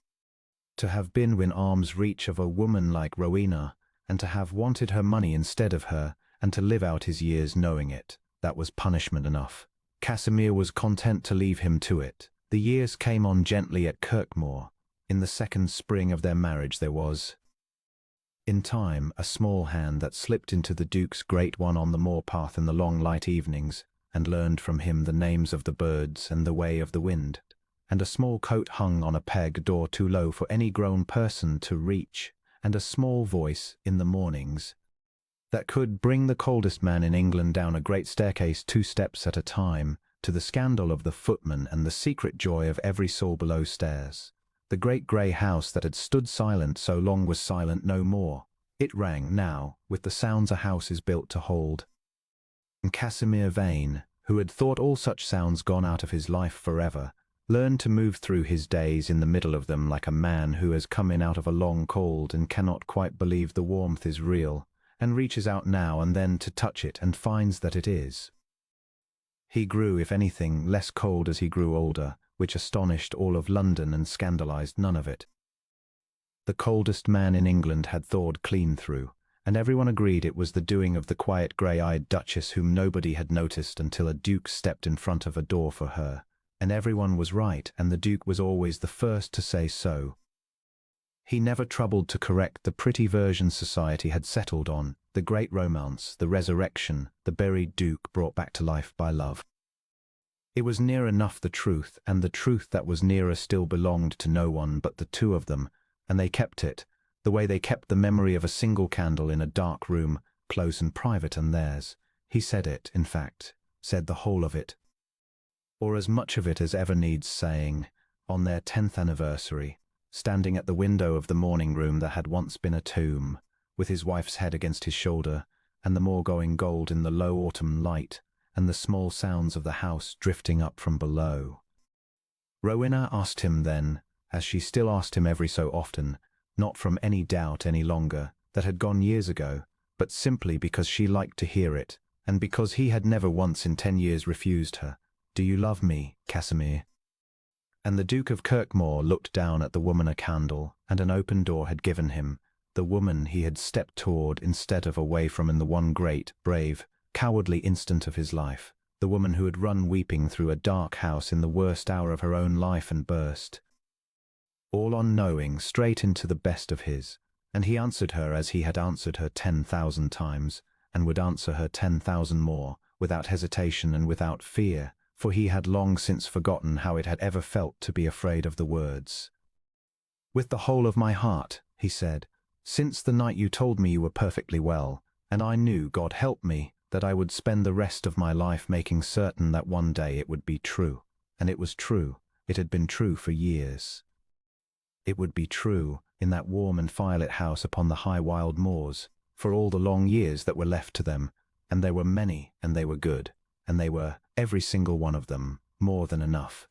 To have been within arm's reach of a woman like Rowena, and to have wanted her money instead of her, and to live out his years knowing it, that was punishment enough. Casimir was content to leave him to it. The years came on gently at Kirkmoor. In the second spring of their marriage there was, in time, a small hand that slipped into the Duke's great one on the moor path in the long light evenings, and learned from him the names of the birds and the way of the wind, and a small coat hung on a peg door too low for any grown person to reach, and a small voice in the mornings that could bring the coldest man in England down a great staircase 2 steps at a time, to the scandal of the footman and the secret joy of every soul below stairs. The great grey house that had stood silent so long was silent no more. It rang now with the sounds a house is built to hold. And Casimir Vane, who had thought all such sounds gone out of his life forever, learned to move through his days in the middle of them like a man who has come in out of a long cold and cannot quite believe the warmth is real, and reaches out now and then to touch it and finds that it is. He grew, if anything, less cold as he grew older, which astonished all of London and scandalized none of it. The coldest man in England had thawed clean through, and everyone agreed it was the doing of the quiet grey-eyed Duchess whom nobody had noticed until a Duke stepped in front of a door for her, and everyone was right, and the Duke was always the first to say so. He never troubled to correct the pretty version society had settled on, the great romance, the resurrection, the buried Duke brought back to life by love. It was near enough the truth, and the truth that was nearer still belonged to no one but the two of them, and they kept it, the way they kept the memory of a single candle in a dark room, close and private and theirs. He said it, in fact, said the whole of it, or as much of it as ever needs saying, on their 10th anniversary, standing at the window of the morning-room that had once been a tomb, with his wife's head against his shoulder, and the moor going gold in the low autumn light, and the small sounds of the house drifting up from below. Rowena asked him then, as she still asked him every so often, not from any doubt any longer, that had gone years ago, but simply because she liked to hear it, and because he had never once in 10 years refused her, "Do you love me, Casimir?" And the Duke of Kirkmoor looked down at the woman a candle and an open door had given him, the woman he had stepped toward instead of away from in the one great, brave, cowardly instant of his life, the woman who had run weeping through a dark house in the worst hour of her own life and burst, all unknowing, straight into the best of his, and he answered her as he had answered her 10,000 times, and would answer her 10,000 more, without hesitation and without fear, for he had long since forgotten how it had ever felt to be afraid of the words. "With the whole of my heart," he said, "since the night you told me you were perfectly well, and I knew, God help me, that I would spend the rest of my life making certain that one day it would be true. And it was true. It had been true for years. It would be true, in that warm and firelit house upon the high wild moors, for all the long years that were left to them, and there were many, and they were good, and they were, every single one of them, more than enough.